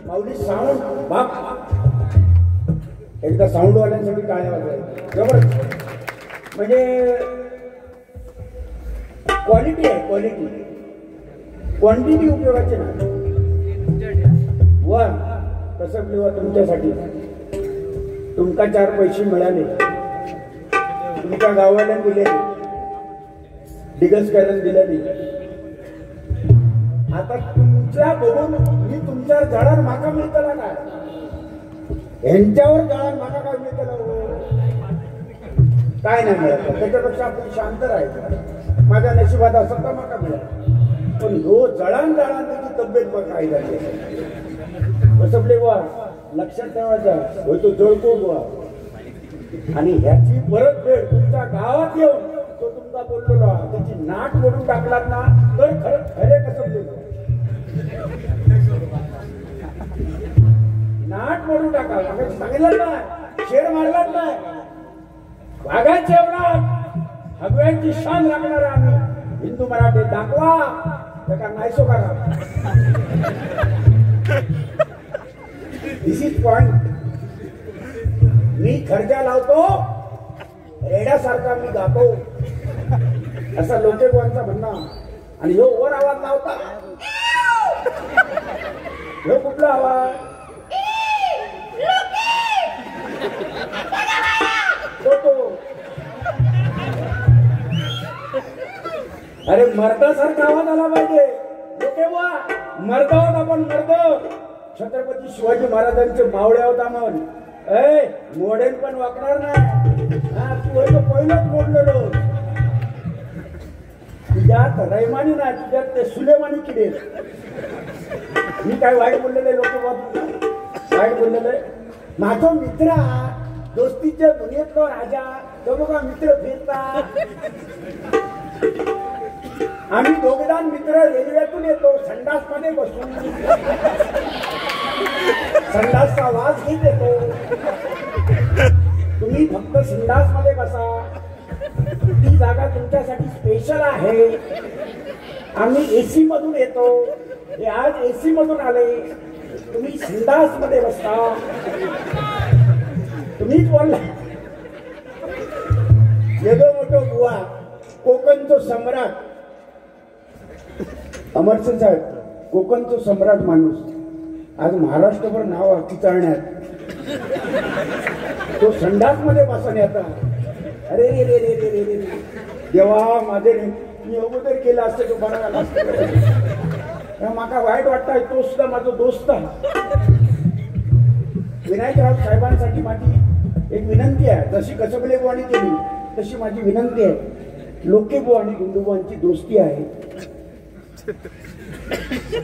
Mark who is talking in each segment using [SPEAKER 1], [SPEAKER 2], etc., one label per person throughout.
[SPEAKER 1] माऊली sound बाप एकदा sound वाल्यांसाठी काय जबरदस्त, म्हणजे क्वालिटी आहे, क्वालिटी, क्वांटिटी उपयोगाची नाही. वा कसं किंवा तुमच्यासाठी तुमका 4 पैसे मिळाले, तुमच्या गावाला दिले, डिगस कॅरन दिलेली. आता तुमच्या बघून मी तुमच्यावर जळण माका मिळतला काय, यांच्यावर जळण माका काय मिळतला काय नाही मिळत. त्याच्यापेक्षा आपण शांत राहायचं. माझ्या नशिबात असं का माका मिळालं, पण हो जळण त्याची तब्येत पण काय झाली बसपले बुवा, लक्षात ठेवायचं होय तो जळतो बुवा. आणि ह्याची परत वेळ तुमच्या गावात येऊन तो तुमचा बोललो त्याची नाट मोडून टाकलात ना तर खरं खरे कसं बोलतो, नाट मोडून टाका. सांगितलं नाही, शेर मारलाच नाही, वाघात जेवणात हगव्यांची शान लागणार आम्ही हिंदू मराठी दाखवा त्याला नाही सो करा. दिस इज पॉइंट. मी खर्चा लावतो, रेड्यासारखा मी गातो असं लोकेबांचा म्हणणं. आणि ह्यो वर आवाज लावता, ह्यो कुठला आवाज तो अरे मर्दासारखा आवाज आला पाहिजे. लोकेबा मर्द होत, आपण मर्द. छत्रपती शिवाजी महाराजांचे मावळे होता म्हणून मोडेल पण वाकणार नाही. तू पहिलंच मोडलेलो, तुझ्यात रैमानी नाही, तुझ्यात ते सुलेमानी किडेल. मी काय वाईट बोललेलं लोक वाईट बोललेलं. माझा मित्र दोस्तीच्या दुनियेतला राजा, तो बघा मित्र फिरता. आम्ही दोघदान मित्र रेल्वेतून येतो, संडास मध्ये बसून संडासचा वास घेत येतो. तुम्ही फक्त संडास मध्ये बसा, ती जागा तुमच्यासाठी स्पेशल आहे. आम्ही एसी मधून येतो, हे आज एसी मधून आले, तुम्ही संडास मध्ये बसता. तुम्हीच बोलला येदो मोठो बुवा, कोकणचो सम्राट अमरसिंग साहेब, कोकणचो सम्राट माणूस आज महाराष्ट्रभर नाव हक्की चालण्यात तो संडास मध्ये बसून येता. अरे रे रे रे रे रे रे देवा माझे मी अगोदर केलं असतं तो बरा झाला असतं. माका वाईट वाटतंय, तो सुद्धा माझा दोस्त. विनायकराव साहेबांसाठी माझी एक विनंती आहे, जशी कसबले बुवानी केली तशी माझी विनंती आहे. लोकेबुवा आणि गुंडुबुवांची दोस्ती आहे.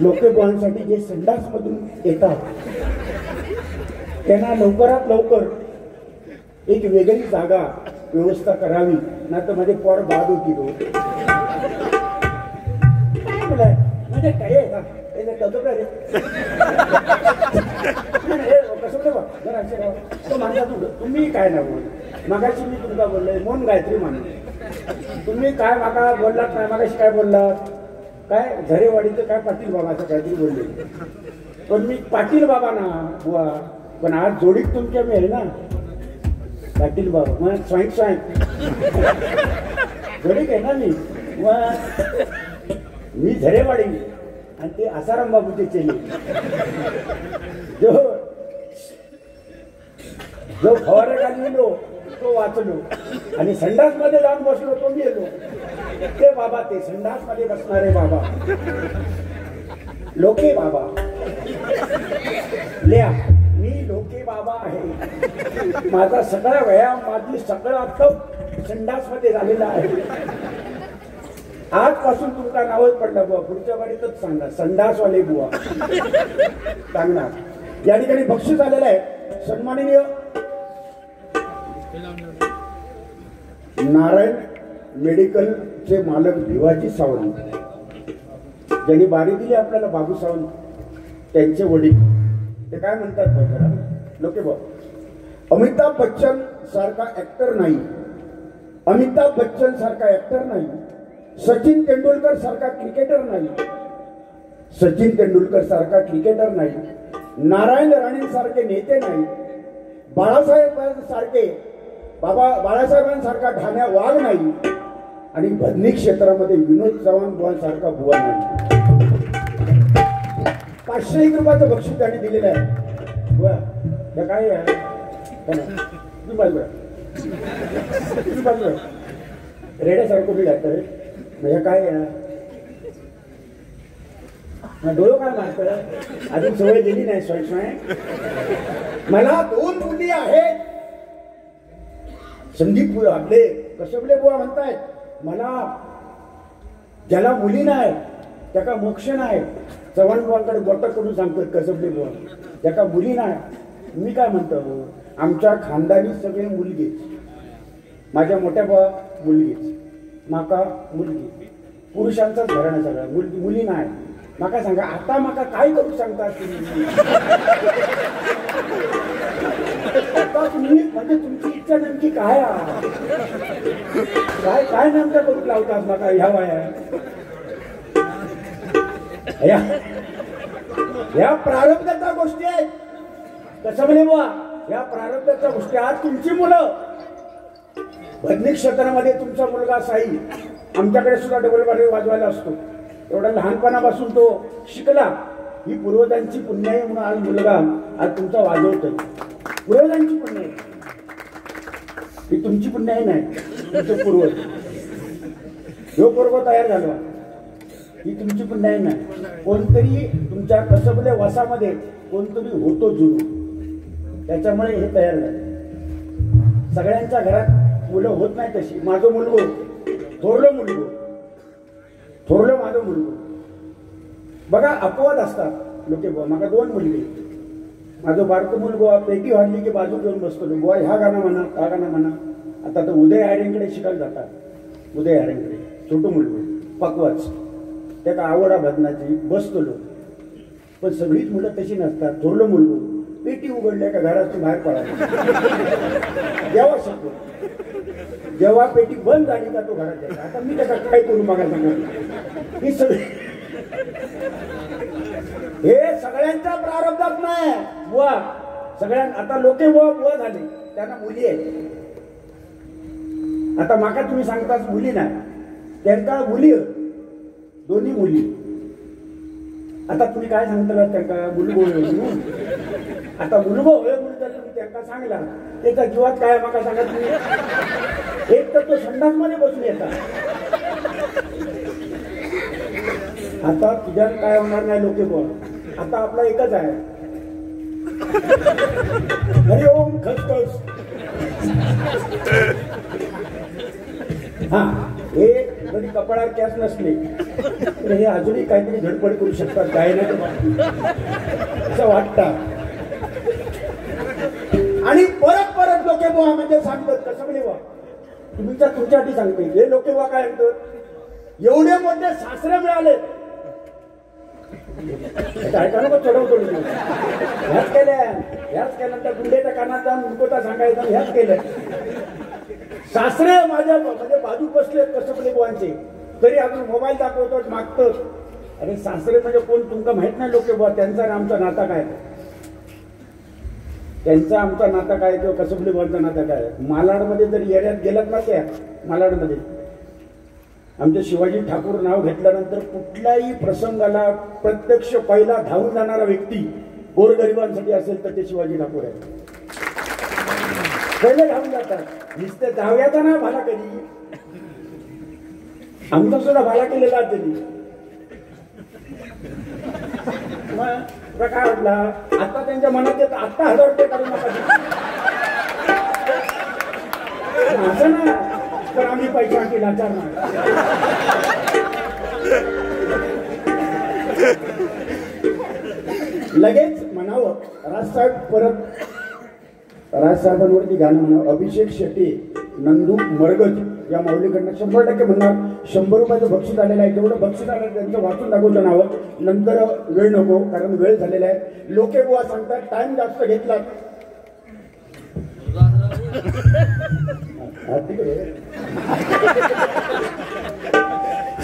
[SPEAKER 1] लोकेबुवांसाठी जे संडास मधून येतात त्यांना लवकरात लवकर एक वेगळी जागा व्यवस्था करावी, नाही तर माझे पोर बाद होती. म्हणजे काय तुम्ही काय ना बोल, मागाशी मी तुमचा बोललोय मन गायत्री म्हणून. तुम्ही काय मागा बोललात नाही, मागाशी काय बोललात, काय झरेवाडीचं काय पाटील बाबाचं काहीतरी बोलले. पण मी पाटील बाबा ना बुवा, पण आज जोडीत तुमच्या मी आहे ना पाटील बाबा. मग स्वाईक स्वाईक जोडीत आहे ना मी झरेवाडी आणि ते आसाराम बाबूचे चेले. जो फवारे घाललो तो वाचलो आणि संडास मध्ये जाऊन बसलो तो गेलो. ते बाबा, ते संडास मध्ये बसणारे बाबा, लोके बाबा लिया. मी लोके बाबा आहे. माझा सगळा व्यायाम, माझी सगळा तप संडास मध्ये झालेला आहे. आजपासून तुमचा नावच पडलं बुवा, पुढच्या वाडीतच सांगा संडासवाले बुवा सांगणार. या ठिकाणी बक्षीस आलेलं आहे. सन्माननीय नारायण मेडिकलचे मालक भिवाजी सावंत, ज्यांनी बारी दिली आपल्याला बाबू सावंत, त्यांचे वडील ते काय म्हणतात बघा लोके बघ, अमिताभ बच्चन सारखा ऍक्टर नाही, अमिताभ बच्चन सारखा ऍक्टर नाही, सचिन तेंडुलकर सारखा क्रिकेटर नाही, सचिन तेंडुलकर सारखा क्रिकेटर नाही, नारायण राणे सारखे नेते नाही, बाळासाहेबांसारखा ठाण्या वाघ नाही, आणि भजनी क्षेत्रामध्ये विनोद चव्हाण बुवांसारखा बुवा नाही. 501 रुपयाचं बक्षीस त्यांनी दिलेलं आहे. बुवा त्या काय आहे तुम्ही बाजूला तुम्ही बाजूला रेड्यासारखं उभी लागतं रे. म्हणजे काय डोळं काय मारत अजून सवय दिली नाही स्वयं. मला 2 मुली आहेत. संदीप आपले कसबले बुवा म्हणतायत मला ज्याला मुली नाही त्याका मोक्ष नाही. चव्हाण बुवांकडे बोट करून सांगतोय कसबले बुवा त्याका मुली नाही. मी काय म्हणतो आमच्या खानदानी सगळे मुलगीच. माझ्या मोठ्या बुवा मुलगीच, माका मुलगी, पुरुषांचाच घराणं सगळं मुली नाही. माका सांगा आता माका काय करू सांगता तुम्ही? आता तुम्ही म्हणजे तुमची इच्छा नेमकी काय काय काय नेमकं करू लावतात माका ह्या वया? या प्रारब्धाच्या गोष्टी आहेत. कसं म्हणे बुवा या प्रारब्धाच्या गोष्टी आहेत. तुमची मुलं भजनी क्षेत्रामध्ये तुमचा मुलगा साई आमच्याकडे सुद्धा डबल बारी वाजवायला असतो. एवढा लहानपणापासून तो शिकला. ही पूर्वजांची पुण्य आहे म्हणून आज मुलगा आज तुमचा वाजवतोय. पूर्वजांची पुण्य आहे ही तुमची पुण्य आहे नाही. तुमचे पूर्वज जो पूर्व तयार झाला ही तुमची पुण्य आहे नाही. कोणतरी तुमच्या कसबले वसामध्ये कोणतरी होतो जुनू त्याच्यामुळे हे तयार झालं. सगळ्यांच्या घरात मुलं होत नाही तशी. माझं मुलगो थोरलं माझं मुलगो बघा अपवाद असतात लोके बुवा. मला 2 मुलगे. माझं बारकं मुलगो पेटी वाढली की बाजू घेऊन बसतो बुवा ह्या गाणं म्हणा हा गाणं म्हणा. आता तर उदय आर्यांकडे शिकायला जातात. उदय आर्यांकडे छोटं मुलगो पकवाच त्या का आवडा भजनाची बसतो लोक. पण सगळीच मुलं तशी नसतात. थोरलं मुलगो पेटी उघडल्या का घरातून बाहेर पडायला जेव्हा शकतो. जेव्हा पेटी बंद झाली का तो घरात यायचा. आता मी त्याचा काय करू बघा सांगा. ही सगळी हे सगळ्यांच्या प्रारब्धात नाही बुवा. आता लोके बुवा झाले त्यांना मुली आहेत. आता माका तुम्ही सांगताच मुली नाही त्यांना मुली दोन्ही मुली. आता तुम्ही काय सांगता त्यांना मुलगो म्हणून. आता मुलगो होय म्हणून जर तुम्ही त्यांना सांगला त्याच्या जीवात काय माका सांगा तुम्ही. एक तर तो संडास मध्ये बसून येतात. आता तुझ्या काय होणार नाही लोके बोल. आता आपला एकच आहे हरि ओम खसखस. हा हे जरी कपाळावर कॅस नसले तर हे अजूनही काहीतरी धडपड करू शकतात. काय नाही असं वाटतं. आणि परत लोके बुवा म्हणजे सांगतात कसं म्हणजे बुवा तुमच्यासाठी सांगते. हे लोके बुवा काय म्हणतात एवढे मोठे सासरे मिळाले ऐकायला मग चढवतो. ह्याच केल्यानंतर गुंडेच्या कानात जाऊन मुकोता सांगायचा ह्याच केलं. सासरे माझ्या म्हणजे बाजू बसले कसबले बुवांचे तरी अजून मोबाईल दाखवतो मागतो. अरे सासरे म्हणजे कोण तुमका माहित नाही लोके बुवा. त्यांचा आणि आमचा नाता काय. त्यांचा आमचा नाता काय किंवा कसबले बुवांचा नाता काय. मालाडमध्ये जर येण्यात गेलात ना त्या मालाडमध्ये आमचे शिवाजी ठाकूर नाव घेतल्यानंतर कुठल्याही प्रसंगाला प्रत्यक्ष पहिला धावून जाणारा व्यक्ती गोरगरिबांसाठी असेल तर ते शिवाजी ठाकूर आहे. पहिले धावून जातात. नुसते धाव्याचा ना भाला कधी आमचा सुद्धा भाला केलेला त्यांनी. मग काय वाटला आता त्यांच्या मनात येत आता 1000 रुपये काढून नका असं ना. पण आम्ही पैसा केला लगेच म्हणावं राजसाहेबांवरती गाणं म्हणावं. अभिषेक शेट्टी, नंदू मरगज या माऊलीकडनं 100% म्हणणार 100 रुपयाचं बक्षीस आलेलं आहे. जेवढं बक्षीस आलं त्यांचं वाचून दाखवतो नावं, नंतर वेळ नको कारण वेळ झालेला आहे. लोके बुवा सांगतात टाइम जास्त घेतला.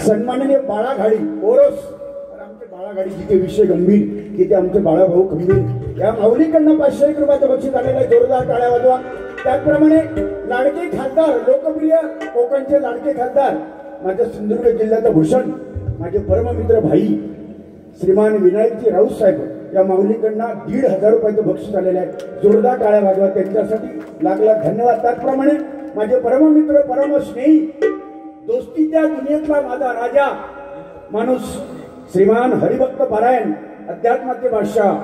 [SPEAKER 1] सन्माननीय बाळा घाडी ओरोस, आमचे बाळा घाडी जिथे विषय गंभीर तिथे आमचे बाळाभाऊ गंभीर या माऊलीकडनं 501 रुपयाचं बक्षीस आलेलं आहे. जोरदार टाळ्या वाजवा. त्याचप्रमाणे लाडके खासदार, लोकप्रिय कोकणचे लाडके खासदार, माझ्या सिंधुदुर्ग जिल्ह्याचा भूषण, माझे परममित्र भाई श्रीमान विनायकजी राऊत साहेब या माऊलीकडनं 1,500 रुपयाचं बक्षीस आलेलं आहे. जोरदार टाळ्या वाजवा त्यांच्यासाठी. लागला धन्यवाद. त्याचप्रमाणे माझे परममित्र परम स्नेही दोस्तीच्या दुनियेतला माझा राजा माणूस श्रीमान हरिभक्त पारायण अध्यात्माचे बादशाह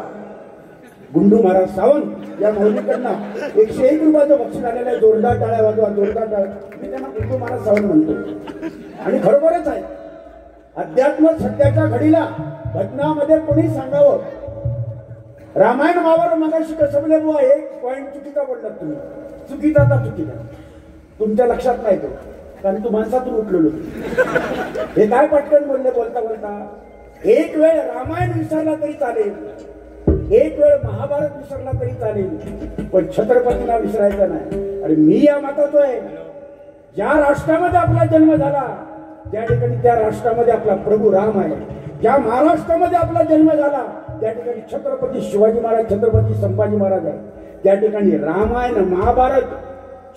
[SPEAKER 1] गुंडू महाराज सावंत या माऊलीकडनं 101 रुपयाचं बक्षीस आलेलं आहे. जोरदार टाळ्या वाजवा. जोरदार टाळ्या. मी त्यांना गुंडू महाराज सावंत म्हणतो आणि खरोखरच आहे. अध्यात्म सध्याच्या घडीला घटनामध्ये कोणी सांगावं. रामायण महाभारत मगाशी कसं बोलले बुवा, एक पॉइंट चुकीचा बोललात तुम्ही. चुकीचा तर चुकीचा तुमच्या लक्षात नाही तो, कारण तू माणसातून उठलेलो. हे काय पटकन बोलले बोलता बोलता. एक वेळ रामायण विसरला तरी चालेल, एक वेळ महाभारत विसरला तरी चालेल, पण छत्रपतीला विसरायचं नाही. आणि मी या मताचं आहे, ज्या राष्ट्रामध्ये आपला जन्म झाला त्या ठिकाणी त्या राष्ट्रामध्ये आपला प्रभू राम आहे. ज्या महाराष्ट्रामध्ये आपला जन्म झाला त्या ठिकाणी छत्रपती शिवाजी महाराज, छत्रपती संभाजी महाराज आहे. त्या ठिकाणी रामायण महाभारत,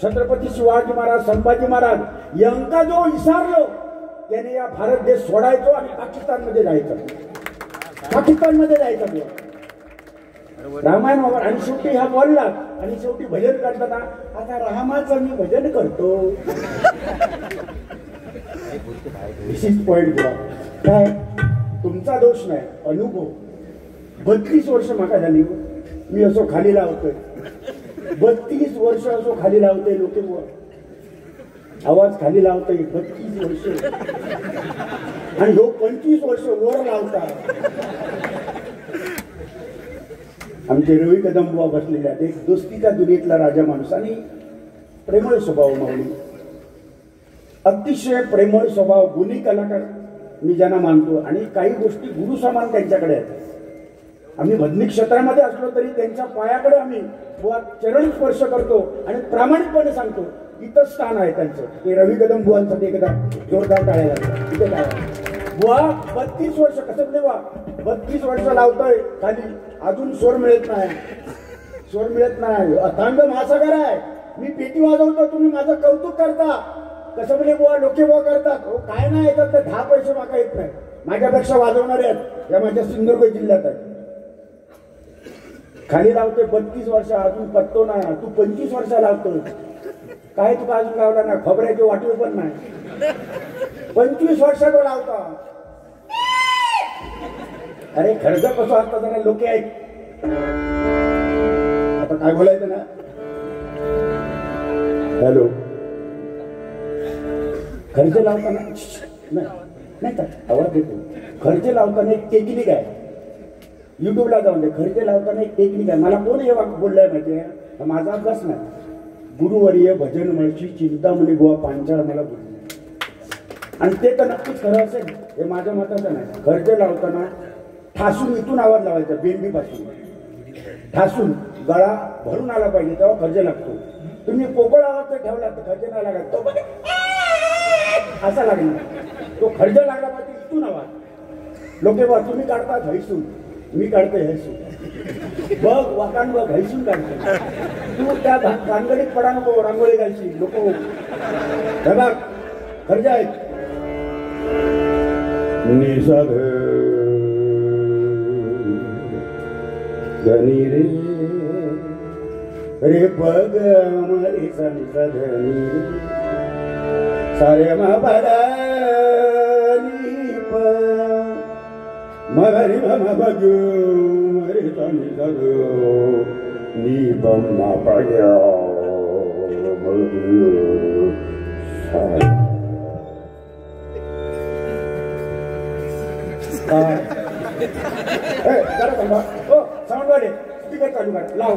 [SPEAKER 1] छत्रपती शिवाजी महाराज, संभाजी महाराज यांका जो विसरलो त्याने या भारत देश सोडायचो आणि पाकिस्तानमध्ये जायचं. पाकिस्तानमध्ये जायचं रामायण महाभारत. आणि शेवटी हा बोलला आणि शेवटी भजन करताना आता रामाचं मी भजन करतो. विशिष्ट पॉइंट काय, तुमचा दोष नाही, अनुभव. 32 वर्ष मागा झाली मी असो खाली लावतोय. 32 वर्ष असो खाली लावतोय. लोक आवाज खाली लावतोय 32 वर्ष आणि हो 25 वर्ष वर लावता. आमचे रवी कदम बुवा बसलेले आहेत. एक दोस्तीच्या दुनियेतला राजा माणूस आणि प्रेमळ स्वभाव माऊली, अतिशय प्रेमळ स्वभाव, गुणी कलाकार मी ज्यांना मानतो. आणि काही गोष्टी गुरु समान त्यांच्याकडे आहेत. आम्ही भजनी क्षेत्रामध्ये असलो तरी त्यांच्या पायाकडे आम्ही बुवा चरण स्पर्श करतो आणि प्रामाणिकपणे सांगतो इथं स्थान आहे त्यांचं. ते रवी कदम बुवांसाठी एकदा जोरदार टाळ्या इथे काय बुवा 32 वर्ष कसं बुवा 32 वर्ष लावतोय खाली, अजून स्वर मिळत नाही, स्वर मिळत नाही. अथांग महासागर आहे. मी पेटी वाजवतो, तुम्ही माझं कौतुक करता. कसं म्हणजे बुवा लोके बुवा करतात. हो काय नाही येतात तर 10 पैसे मागा येत नाही. माझ्यापेक्षा वाजवणारे आहेत या माझ्या सिंधुदुर्ग जिल्ह्यात आहे. खाली लावते 32 वर्ष अजून पत्तो नाही. तू 25 वर्ष लावतो काय, तुका अजून लावला ना, खबऱ्याची वाटवी पण नाही. 25 वर्ष तो लावता. अरे खर्च कसं असतं जरा लोके ऐक. आता काय बोलायचं ना. हॅलो, खर्च लावताना नाही का आवाज येतो. खर्च लावताना एक टेक्निक आहे, युट्यूबला जाऊन दे. खर्च लावताना एक टेक्निक आहे. मला कोण हे वाक्य बोललाय माहिती आहे, माझा अभ्यास नाही. गुरुवर्य भजन म्हणची चिंता म्हणे बुवा पांचाळ मला बोलले आणि ते तर नक्कीच खरं असेल, हे माझ्या मताचं नाही. खर्च लावताना ठासून इथून आवाज लावायचा, बेंबीपासून ठासून गळा भरून आला पाहिजे तेव्हा खर्च लागतो. तुम्ही पोकळ आवाज जर ठेवला तर खर्च नाही लागत, तो असा लागला. तो खर्च लागला पाहिजे इथून आवाज. लोके बा तुम्ही काढतात हैसून, मी काढतोय हैसून. बघ वाकान बघ हैसून काढतो. तू त्या भानगडीत पडा नको, रांगोळी घालशी लोक बघा खर्च आहेत. निषाद गणी रे रे पग मरी संसधनी सारे महाबादानी प मगरी मम बजू मरी संसधो नी बम्मा पग्या बजू साऊंडवाले स्पीकर चालू कर. लाव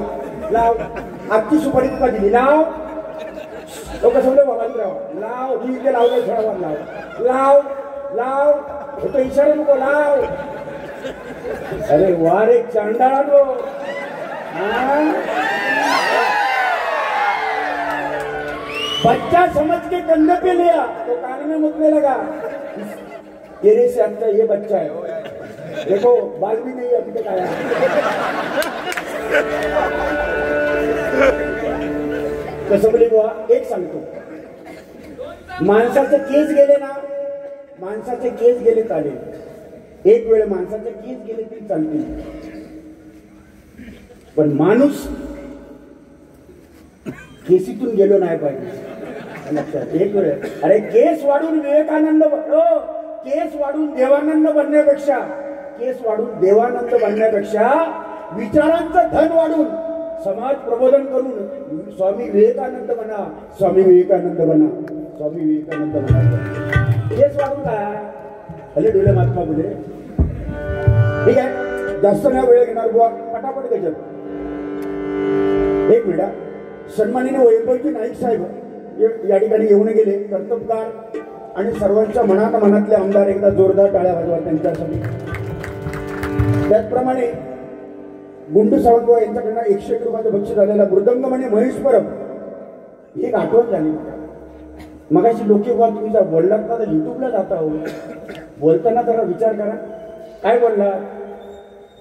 [SPEAKER 1] लाव आजची सुपारी तुका दिली. लाव लोक समजा बाबाजीराव लाव मी इथे लावलं थोडा लाव लाव लाव तो इशारा नको लाव. अरे वार एक चांडाळा तो. बच्चा समझ के कंधे पे लिया तो कान में मुकने लगा. तेरे से अच्छा ये बच्चा है. देखो बाल भी नहीं अभी तक आया. कसं बोले बुवा एक सांगतो. माणसाचे केस गेले ना माणसाचे केस गेले चालेल. एक वेळ माणसाचे केस गेले तरी चालतील. पण माणूस केसीतून गेलो नाही पाहिजे लक्षात. एक वेळ अरे केस वाढून विवेकानंद केस वाढून देवानंद बनण्यापेक्षा केस वाढून देवानंद बनण्यापेक्षा विचारांचं धन वाढून समाज प्रबोधन करून स्वामी विवेकानंद बना. स्वामी विवेकानंद बना. स्वामी विवेकानंद बना. केस वाढून काय हले डोले महात्मा बोले. ठीक आहे जास्त नाही वेळ घेणार बुवा पटापट गजब. एक मिनिट सन्माननीय वैभवजी नाईक साहेब या ठिकाणी येऊन गेले. कर्तबगार आणि सर्वांच्या मनातले आमदार एकदा जोरदार टाळ्या वाजवा त्यांच्यासाठी. त्याचप्रमाणे गुंडू सावंतराव यांच्याकडनं 101 रुपयाचं बक्षीस झालेला मृदंग म्हणे महेश परब ही एक आठवण झाली. मगाशी लोक तुम्ही जर बोललात ना तर युट्यूबला जाता हो. बोलताना जरा विचार करा काय बोलला.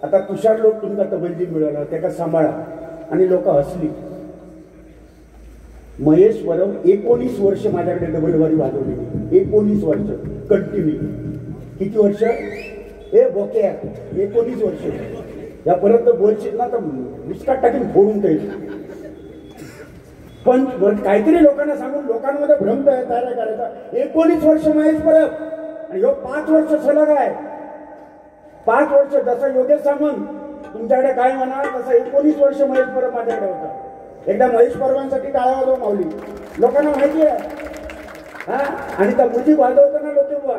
[SPEAKER 1] आता तुषार लोक तुमचा तबलजी मिळवला त्याला सांभाळा आणि लोक हसली. महेश परब 19 वर्ष माझ्याकडे डबलवारी वाजवलेली. 19 वर्ष कंटिन्यू. किती वर्ष हे बोक्या 19 वर्ष. यापर्यंत बोलशील ना तर मुस्काट टाकीन फोडून जाईल. पण काहीतरी लोकांना सांगून लोकांमध्ये भ्रम तयार करायचा. 19 वर्ष महेश परब आणि 5 वर्ष सलग आहे. 5 वर्ष जसं योगेश सामंत तुमच्याकडे काय म्हणा तसं 19 वर्ष महेश परब माझ्याकडे होता. एकदा महेश परबांसाठी टाळा वाजव माऊली. लोकांना माहिती आहे हा. आणि त्या मुजिक वाजवताना लोक बुवा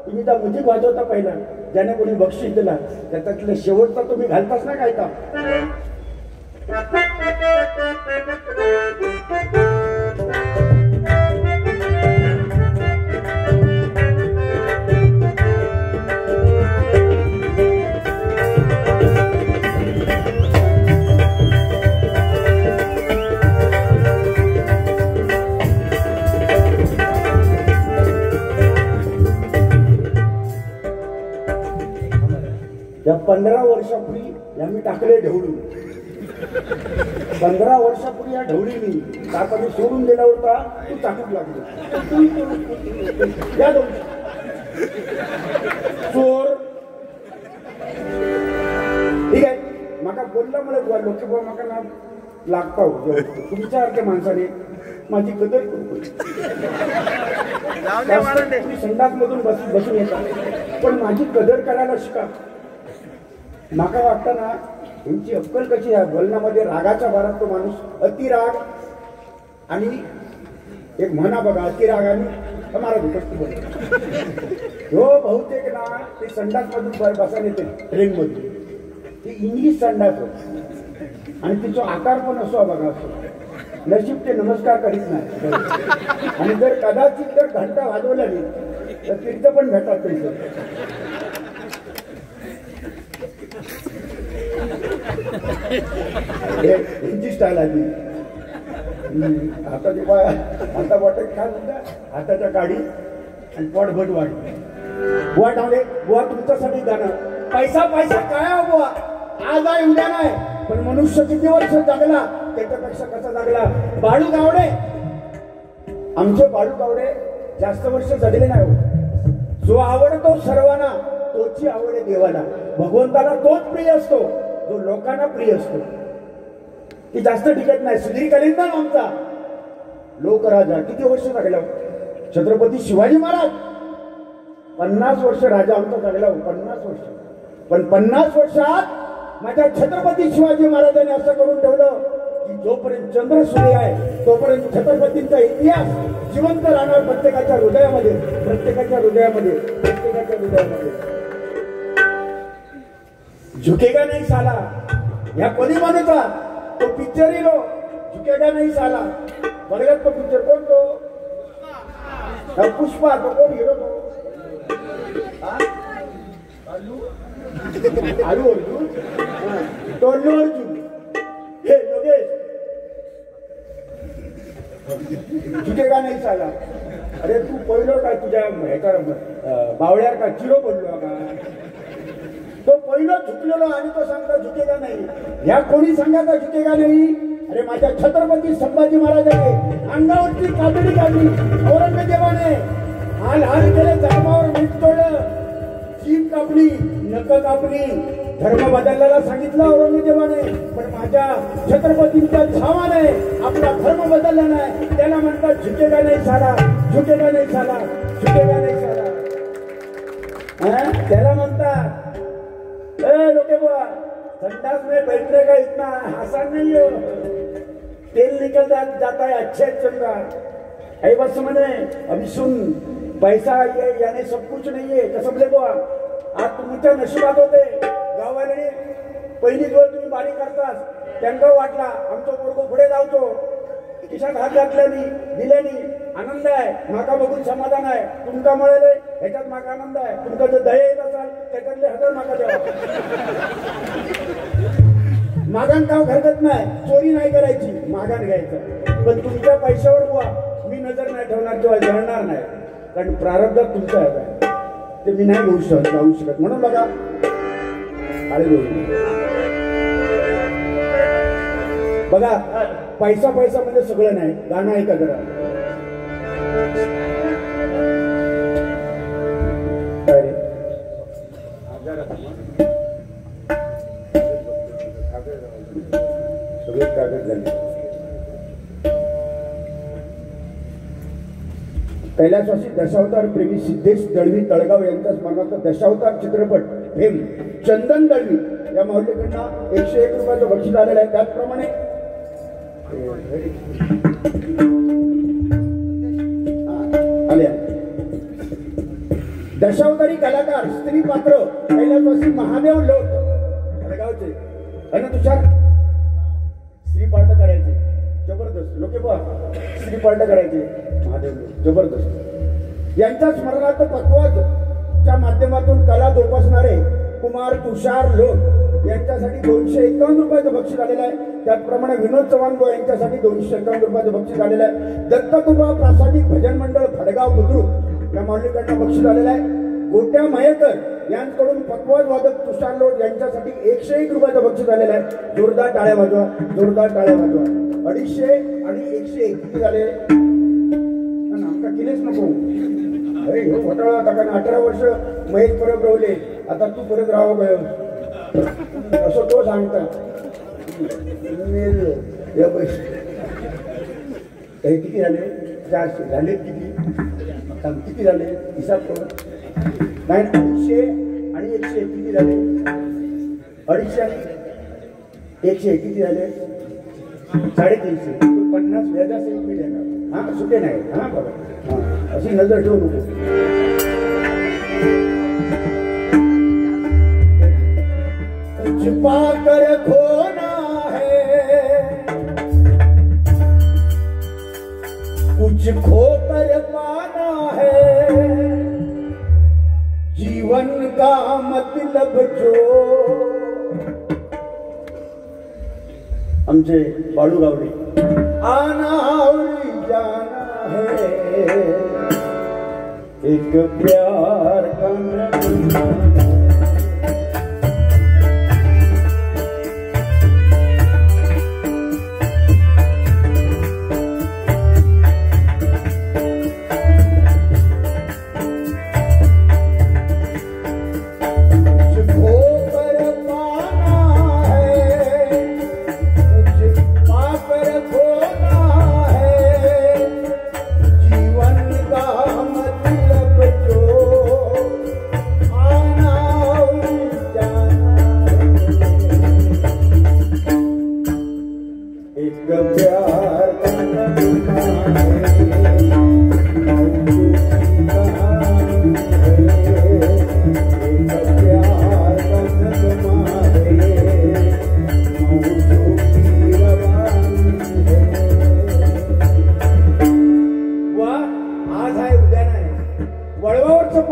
[SPEAKER 1] तुम्ही त्या मुजिक वाजवता पहिला ज्याने कोणी बक्षीस दिला त्याच्यातले शेवटचा तुम्ही घालताच ना काय का. या 15 वर्षापूर्वी आम्ही टाकले ढवळून. 15 वर्षापूर्वी या ढवळीनी तापाने सोडून दिला होता. तू टाकूच लागलो या चोर. ठीक आहे माका बोलला मला लोक माका ना लागता हो. तुमच्यासारख्या माणसाने माझी कदर करतो. संडास मधून बसून येतात पण माझी कदर करायला शिका. माका वाटतं ना यांची अक्कल कशी आहे बोलण्यामध्ये. रागाच्या भरात तो माणूस अतिराग आणि एक म्हणा बघा अतिराग आणि हमारा विकस्त हो बहुतेक ना ते संडास मधून बसायला येते ट्रेन मधून. ते इंग्लिश संडास आणि तिचा आकार पण असो बघा असो. नशीब ते नमस्कार करीत नाही. आणि जर कदाचित जर घंटा वाजवला नाही तर तीर्थ पण भेटतात पैसे. यांची स्टाईल आली. आता जेव्हा आता वाटत काय म्हणतात हाताच्या काडी आणि पोट भट वाढ बुवा टावले. बुवा तुमच्यासाठी गाणं पैसा पैसा काय बुवा आज आहे उद्या नाही. पण मनुष्य किती वर्ष जगला त्याच्यापेक्षा कसा जगला. बाळू गावडे आमचे बाळू गावडे जास्त वर्ष जगले नाही हो. जो आवडतो सर्वांना तोची आवड आहे देवाला. भगवंताला तोच प्रिय असतो जो लोकांना प्रिय असतो. ती जास्त टिकत नाही. सुधीर कलिंदन आमचा लोकराजा किती वर्ष जगला. छत्रपती शिवाजी महाराज 50 वर्ष राजा आमचा जगला. 50 वर्ष. पण 50 वर्षात माझ्या छत्रपती शिवाजी महाराजांनी असं करून ठेवलं की जोपर्यंत चंद्र सूर्य आहे तोपर्यंत छत्रपतींचा इतिहास जिवंत राहणार. प्रत्येकाच्या हृदयामध्ये प्रत्येकाच्या हृदयामध्ये प्रत्येकाच्या हृदयामध्ये. झुकेगा नहीं साला या कोणी म्हणता तो पिक्चर ही लो झुकेगा नहीं साला. बघलात तो पिक्चर कोण तो पुष्पा तो कोण हिरो तो आलू अर्जुन टोल्लू अर्जुन हे योगेश झुकेगा नाही साला. अरे तू पहिलं काय तुझ्या ह्याच्या बावळ्यावर का चिरो पडलो का तो पहिलं झुकलेलो आणि तो सांगता झुकेगा नाही. ह्या कोणी सांगायचा झुकेगा नाही. अरे माझ्या छत्रपती संभाजी महाराजांनी अंगावरची कातडी काढली. औरंगजेबाने हाल हाल केले, जखमावर मीठ तोडलं, जीभ कापली, नख कापली, धर्म बदलल्याला सांगितलं औरंगजेबाने. पण माझ्या छत्रपतींच्या छावाने आपला धर्म बदलला नाही. त्याला म्हणतात झुकेगा नाही साला, झुकेगा नाही साला, झुकेगा नहीं साला. त्याला म्हणतात लोके बुआ संडास में बैठने का इतना आसान नहीं हो. तेल निकल जाता है अच्छे चलता है बस मैंने अभी सुन पैसा ये यानी सब कुछ नहीं है. कसं बोले बुआ आज तुमच्या नशिबात होते. गाववाल्याने पहिली वेळ तुम्ही बारी करतास त्यांना वाटला आमचा पोरगो पुढे जावतो. खिशात हात घातल्यानी दिल्यानी आनंद आहे. माका बघून समाधान आहे. तुमका मिळाले ह्याच्यात माका आनंद आहे. तुमका जर दया येत असाल त्याच्यातले 1000 माका द्यावा. मागान काव हरकत नाही. चोरी नाही करायची, मागान घ्यायचं. पण तुमच्या पैशावर बुवा मी नजर नाही ठेवणार किंवा जळणार नाही. कारण प्रारब्धात तुमचं आहे ते मी नाही घेऊ शकत. म्हणून बघा बघा पैसा पैसा म्हणजे सगळं नाही. गाणं ऐका जरा. सगळे कागद झाले. कैलासवासी दशावतार प्रेमी सिद्धेश दळवी तळगाव यांच्या स्मरणार्थ दशावतार चित्रपट फेम चंदन दळवी या माऊलीकडनं 101 रुपयाचं बक्षीस आलेलं आहे. त्याचप्रमाणे आल्या दशावतारी कलाकार स्त्री पात्र कैलासवासी महादेव लोट तळगावचे आणि तुषार स्त्री पार्ट करायचे जबरदस्त. लोके बा स्त्री पार्ट करायचे महादेव लोट जबरदस्त. यांच्या स्मरणार्थ पक्वाच्या माध्यमातून कला जोपासणारे कुमार तुषार लोट यांच्यासाठी 251 रुपयाचं बक्षीस आलेलं आहे. त्याचप्रमाणे विनोद चव्हाण यांच्यासाठी 251 रुपयाचं बक्षीस आलेलं आहे. दत्तकृपा प्रासादिक भजन मंडळ फडगाव बुद्रुक या माऊलीकडनं बक्षीस आलेलं आहे. गोट्या मयेकर यांच्याकडून पक्वाज वादक तुषार लोट यांच्यासाठी 101 रुपयाचं बक्षीस आलेलं आहे. जोरदार टाळ्या वाजवा, जोरदार टाळ्या वाजवा. 250 आणि 101 किती झाले? आमका केलेच नको घोटाळा टाकाने 18 वर्ष महेश परब रावले. आता तू परत राहावं गय असं तो सांगता. किती झाले? 400 झाले. किती झाले हिसाब करून? नाही 200 आणि 101 किती झाले? 250 आणि 101 किती झाले? 350. 50 व्याजास 1 मिळेल. हा सुटे नाही. हा बघा अशी नजर ठेवू नको. छिपा कर खोना है कुछ खो कर पाना है. जीवन का मतलब जो आमचे बाळू गावडे आना और जाना है एक प्यार का नगमा. जीवन का मतलब जो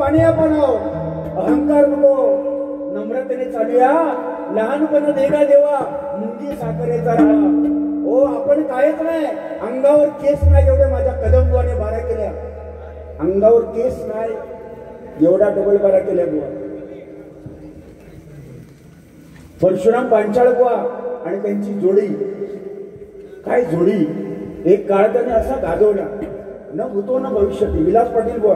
[SPEAKER 1] पाणी पण अहंकार नको, नम्रतेने चालूया. लहानपण देगा देवा, मुंगी साखरेचा राहा. हो आपण कायच नाही, अंगावर केस नाही एवढे माझ्या कदमबुवाने बारा केल्या. अंगावर केस नाही एवढा डबल बारा केल्या बुवा. परशुराम पांचाळ बुवा आणि त्यांची जोडी, काय जोडी. एक काळ त्याने असा गाजवला, न भूतो न भविष्यती. विलास पाटील बुवा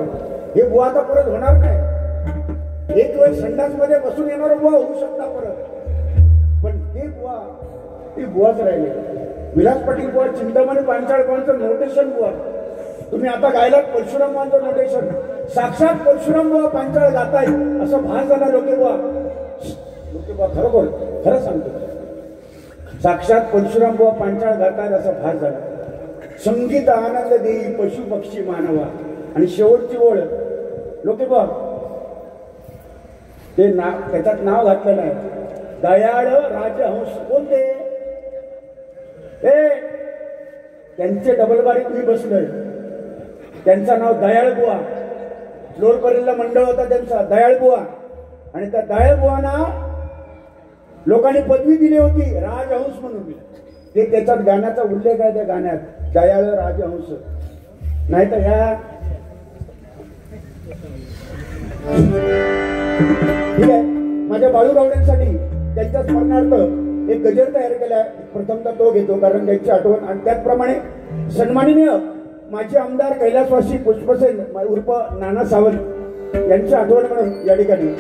[SPEAKER 1] हे बुवा आता परत होणार नाही. एक वेळ संडास मध्ये बसून येणार बुवा होऊ शकता परत, पण ते बुवा ते बुवाच राहिले. विलास पाटील बुवा चिंतामणी पांचाळ बुवांचं नोटेशन बुवा तुम्ही आता गायलात. परशुरामांचं नोटेशन साक्षात परशुराम बुवा पांचाळ गाताय असं भास झाला. लोके बुवा खरोखर खरं सांगतो, साक्षात परशुराम बुवा पांचाळ गाताय असा भास झाला. संगीत आनंद देई पशु पक्षी मानवा. आणि शेवटची ओळ लोके बुवा ते नाव त्याच्यात नाव घातलेलं आहे, दयाळ राजहंस. कोणते त्यांचे डबल बारीक मी बसलोय. त्यांचं नाव दयाळ बुवा. लोरपरीला मंडळ होता त्यांचा दयाळ बुवा. आणि त्या दयाळ बुवांना लोकांनी पदवी दिली होती राजहंस म्हणून. ते त्याच्यात गाण्याचा उल्लेख आहे त्या गाण्यात, दयाळ राजहंस. नाही तर ह्या ठीक आहे. माझ्या बाळूरावड्यांसाठी त्यांच्या स्मरणार्थ एक गजर तयार केलाय. प्रथमतः तो घेतो कारण त्यांची आठवण. आणि त्याचप्रमाणे सन्माननीय माजी आमदार कैलासवासी पुष्पसेन उर्फ नाना सावंत यांची आठवण म्हणून या ठिकाणी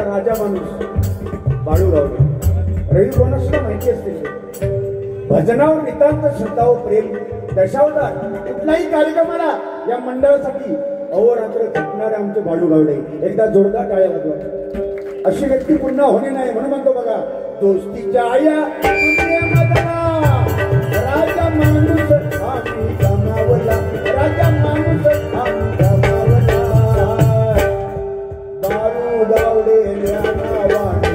[SPEAKER 1] राजा माणूस बाळूराव. रवी कोणासुद्धा माहिती असते भजनावर नितांत श्रद्धा व प्रेम दर्शवतात. कुठल्याही कार्यक्रमाला या मंडळासाठी अहोरात्र झटणारे आमचे बाळूगावडे. एकदा जोरदार टाळ्या वाजवा. अशी व्यक्ती पुन्हा होणे नाही म्हणून म्हणतो बघा, दोस्तीच्या आया राजा माणूस आम्ही गमावला, राजा माणूस आम्ही गमावला. बाळूगावडे ज्ञानवान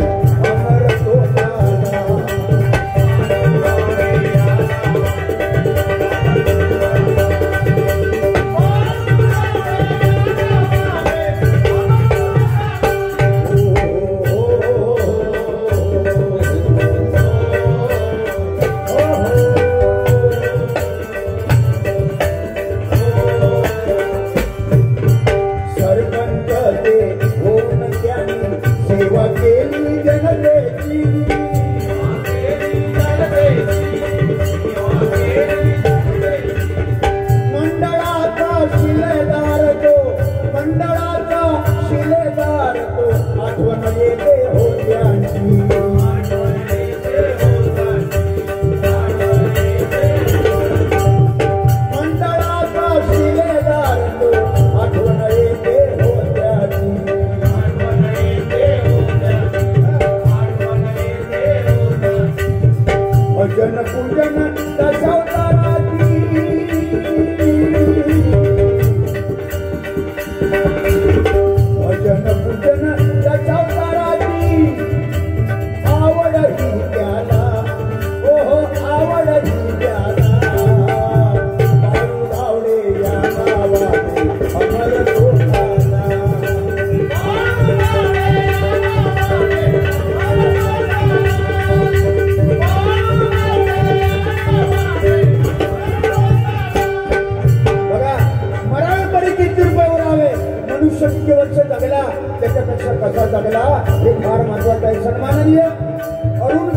[SPEAKER 1] अमर तोताना.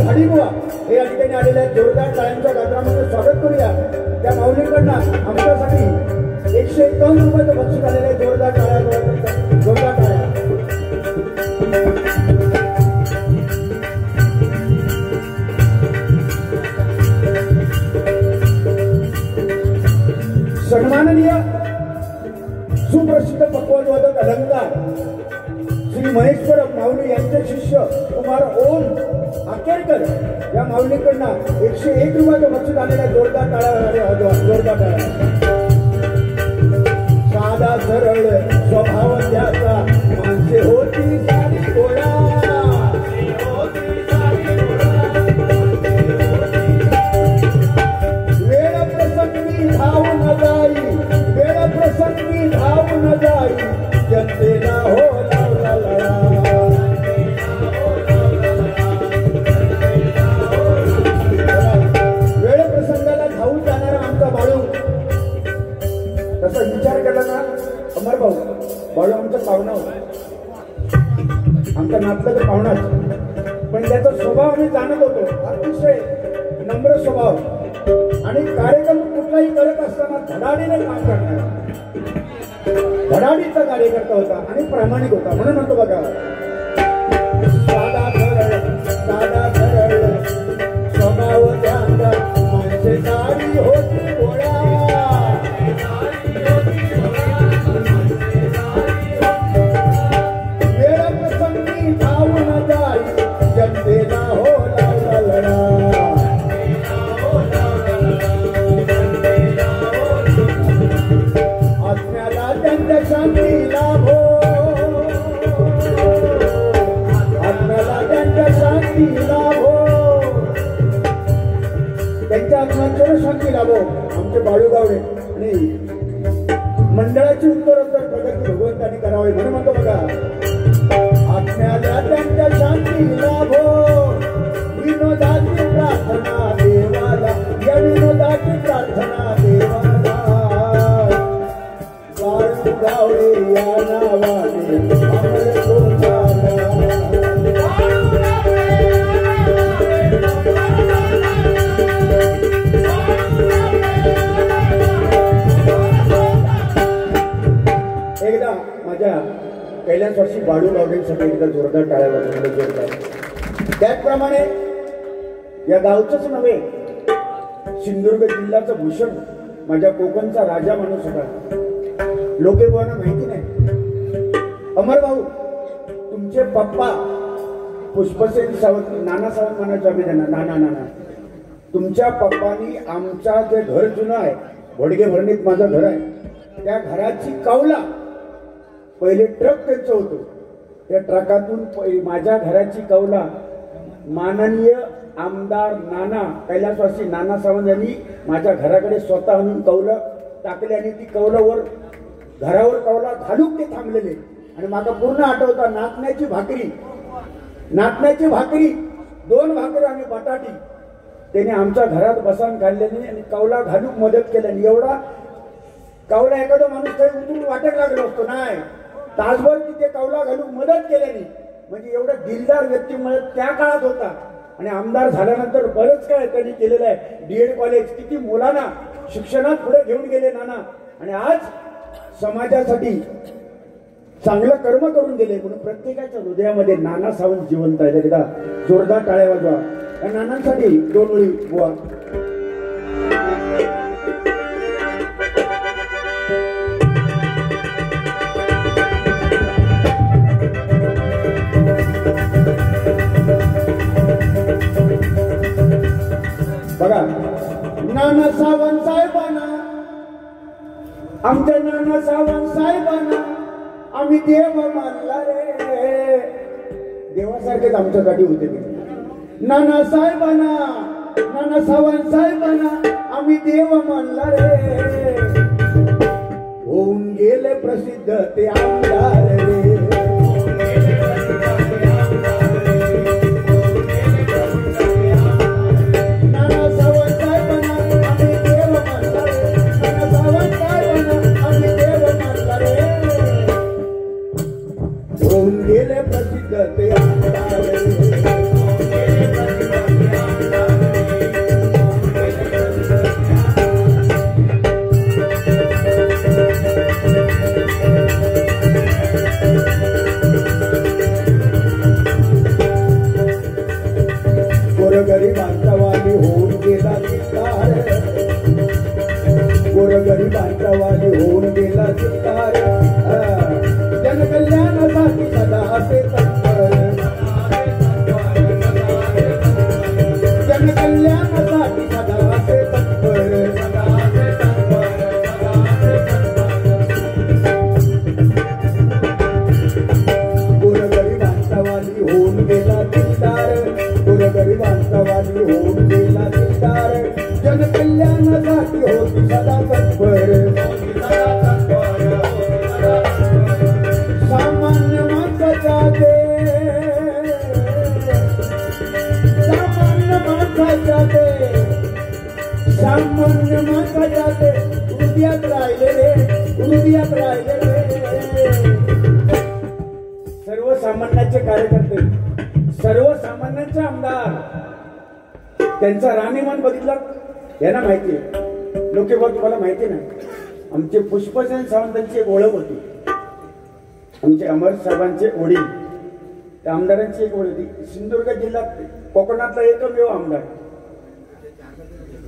[SPEAKER 1] झाडी बुवा हे या ठिकाणी आलेल्या जोरदार टाळ्यांच्या गात्रामध्ये स्वागत करूया. त्या माऊलींकडनं आमच्यासाठी 151 रुपयाचं बक्षीस आलेलं आहे. जोरदार टाळ्या, जोरदार टाळ्या. सन्माननीय सुप्रसिद्ध पक्वाद्वादक अलंकार श्री महेश्वर माऊली यांचे शिष्य कुमार ओम आकेरकर या माऊलीकडनं 101 रुपयाचं बक्षीस आलेल्या जोरदार टाळ्या, जोरदार टाळ्या. साधा सरळ स्वभाव त्याचा माणसे होती सारी गोळा. वेळ प्रसंगी धावून जाई, वेळ प्रसंगी धावून जाई, जनतेला हो लावला लळा. वेळ प्रसंगाला धावून जाणारा आमचा बाळू, तसा विचार केला ना अमर भाऊ, बाळू आमचा पाहुणा होता, आमचा नातला तर पाहुणाच, पण त्याचा स्वभाव आम्ही जाणत होतो. अतिशय नम्र स्वभाव आणि कार्यक्रम कुठलाही करत असताना धडाडीने काम करणार, धडाडीचा कार्यकर्ता होता आणि प्रामाणिक होता. म्हणून म्हणतो बघा, साधा सरळ स्वभाव त्यांचा माणसे सारी होती गोळा. वेळ प्रसंगी धावून जाई, जनतेला हो लावला लढा. आत्म्याला त्यांच्या शांती लाभो, आत्म्याला त्यांच्या शांती लाभो, त्यांच्या आत्म्याला शांती लाभो. आमचे बाळू गावडे आणि मंडळाची उत्तरोत्तर प्रगती भगवंतांनी करावी. म्हणून म्हणतो बघा, आत्म्याला त्यांच्या शांती लाभो, विनोदाची प्रार्थना देवाला, या विनोदाची प्रार्थना देवाला. बाळू गावडे या नावाने अमर गोसाला. एकदा माझ्या कैलास वर्षी बाळू गावडेंसाठी एकदा जोरदार टाळ्या वाजवल्या जोरदार. त्याचप्रमाणे या गावचंच नव्हे, सिंधुदुर्ग जिल्ह्याचं भूषण, माझ्या कोकणचा राजा माणूस होता. लोकेबुवांना माहिती नाही, अमर भाऊ तुमचे पप्पा पुष्पसेन सावंत, नाना सावंत म्हणायचे आम्ही त्यांना, नाना नाना, तुमच्या पप्पानी आमच्या जे घर जुनं आहे, भोडगे भरणीत माझं घर आहे, त्या घराची कौला पहिले ट्रक त्यांचं होतं, त्या ट्रकातून माझ्या घराची कौला माननीय आमदार नाना कैलासवासी नाना सावंत यांनी माझ्या घराकडे स्वतः आणून कौलं टाकले आणि ती कौलावर घरावर कौला घालून ते थांबलेले. आणि मला पूर्ण आठवता, नाचण्याची भाकरी, नाचण्याची भाकरी, 2 भाकरी आणि बटाटी त्याने आमच्या घरात बसावून काढल्याने आणि कौला घालून मदत केल्याने. एवढा कौला एखादा माणूस काही उतरून वाटत लागलो असतो नाही, तासभर तिथे कौला घालून मदत केल्याने. म्हणजे एवढा दिलदार व्यक्तिमत्व त्या काळात होता. आणि आमदार झाल्यानंतर बरंच काय त्यांनी केलेलं आहे. DED कॉलेज, किती मुलांना शिक्षणात पुढे घेऊन गेले नाना, आणि आज समाजासाठी चांगलं कर्म करून गेले. म्हणून प्रत्येकाच्या हृदयामध्ये नाना सावंत जिवंत आहे. एकदा जोरदार टाळ्या वाजवा या नानांसाठी. 2 ओळी बुवा. बघा, नाना सावंत साहेबांना, आमच्या नाना सावंत साहेबांना आम्ही देव मानला रे. देवासारखेच आमच्यासाठी होते ते. नाना साहेबांना, नाना सावंत साहेबांना आम्ही देव मानला रे. होऊन गेले प्रसिद्ध ते आमदार रे. गेले प्रसिद्ध ते आमदार रे. गरिबांचा वाली होऊन गेला दिलदार जनकल्याणासाठी होती सदा तत्पर सामान्य माणसाच्या ते सामान्य माणसाच्या ते हृदयात राहिलेले सर्वसामान्यांचे कार्यकर्ते सर्वसामान्यांचे आमदार त्यांचा राहणीमान बघितला यांना माहिती आहे लोके बघ तुम्हाला माहिती नाही आमचे पुष्पसेन सावंतांची एक ओळख होती आमचे अमर साहेबांचे वडील त्या आमदारांची एक ओळख होती सिंधुदुर्ग जिल्ह्यात कोकणातला एकमेव आमदार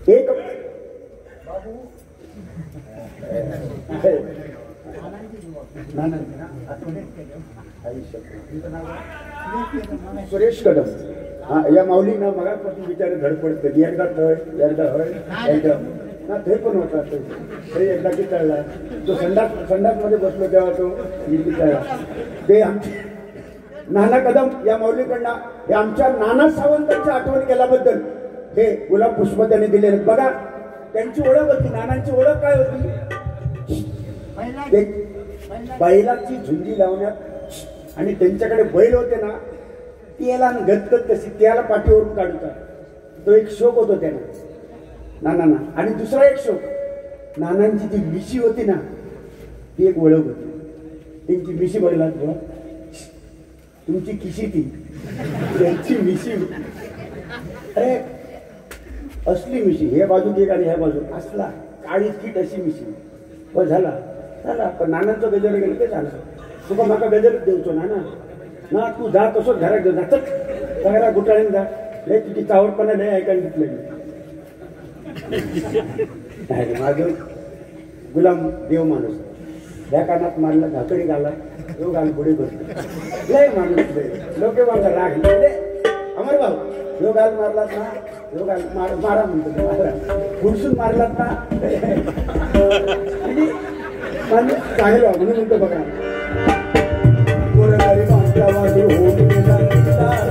[SPEAKER 1] एक सुरेश कदम हा या माऊलींना मगापासून विचार धडपड कधी एकदा थळ एकदा हळ एकदा ना ते पण होता तरी एकदा की टळला तो संडास मध्ये बसलो तेव्हा तो टळला ते आमचे नाना कदम या माऊलीकडनं हे आमच्या नाना सावंतांची आठवण केल्याबद्दल हे गुलाब पुष्प त्यांनी दिलेले बघा त्यांची ओळख होती नानांची ओळख काय होती बैलाची झुंजी लावण्यात आणि त्यांच्याकडे बैल होते ना त्याला गतगत कशी त्याला पाठीवरून काढूचा तो एक शोक होतो त्यांना नानांना आणि दुसरा एक शोक नानांची जी मिशी होती ना ती एक ओळख होती त्यांची मिशी बघला तुमची किशी ती त्यांची मिशी अरे असली मिशी हे बाजू एक आणि ह्या बाजू असला काळी किट अशी मिशी पण झाला पण नानांचं गजर गेलं ते झालं तुका माका गजरच देऊचो ना तू जा तसंच घरात घेऊन जा घरा गुटाळीन जा लय तुझी चावरपणा लय ऐकायला घेतलं मी माझं गुलाम देव माणूस ह्या कानात मारला झाकडी घाला तो घाल पुढे करतो लय माणूस लोके माझा राग अमर भाऊ यो गाल मारलात ना यो गाल मारा म्हणतो मारा खुरसून मारलात ना माणूस चांगलं म्हणून म्हणतो बघा गरिबांचा वाली होऊन गेला दिलदार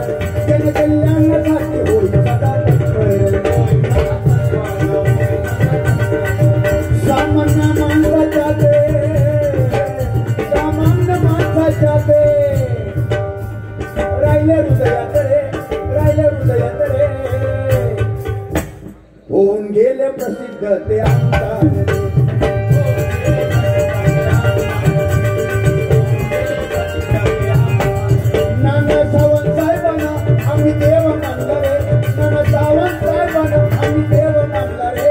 [SPEAKER 1] जनकल्याणासाठी होईल सदा तत्पर सामान्य माणसाच्या ते राहिले हृदयात रे होऊन गेले प्रसिद्ध ते आमदार नाना सावंत साहेबांना आम्ही देव मानला रे नाना सावंत साहेबांना आम्ही देव मानला रे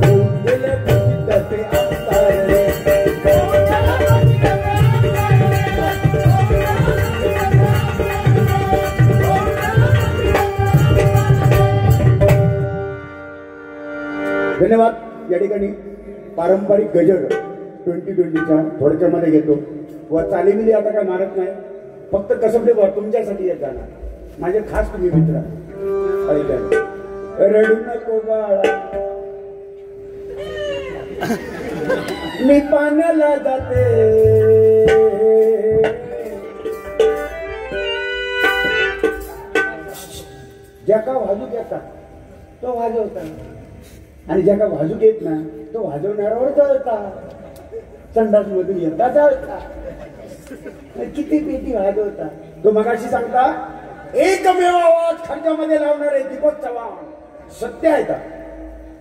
[SPEAKER 1] होऊन गेले प्रसिद्ध ते आमदार रे धन्यवाद. या ठिकाणी पारंपरिक गजर 2020च्या थोडक्यामध्ये घेतो व चालीमिली आता काय मारत नाही फक्त कसबले वर तुमच्यासाठी येत जाणार माझे खास तुम्ही मित्र रडू नको बाळा मी पाण्याला जाते ज्याका वाजू घेता तो वाजवता आणि ज्याका वाजू घेत ना तो वाजवणाऱ्यावर जळता संडास मधून यंदा जळता किती पेटी वाजवता तो मगाशी सांगता एकमेव आवाज खंडामध्ये लावणारे दीपक चव्हाण सत्य आहे का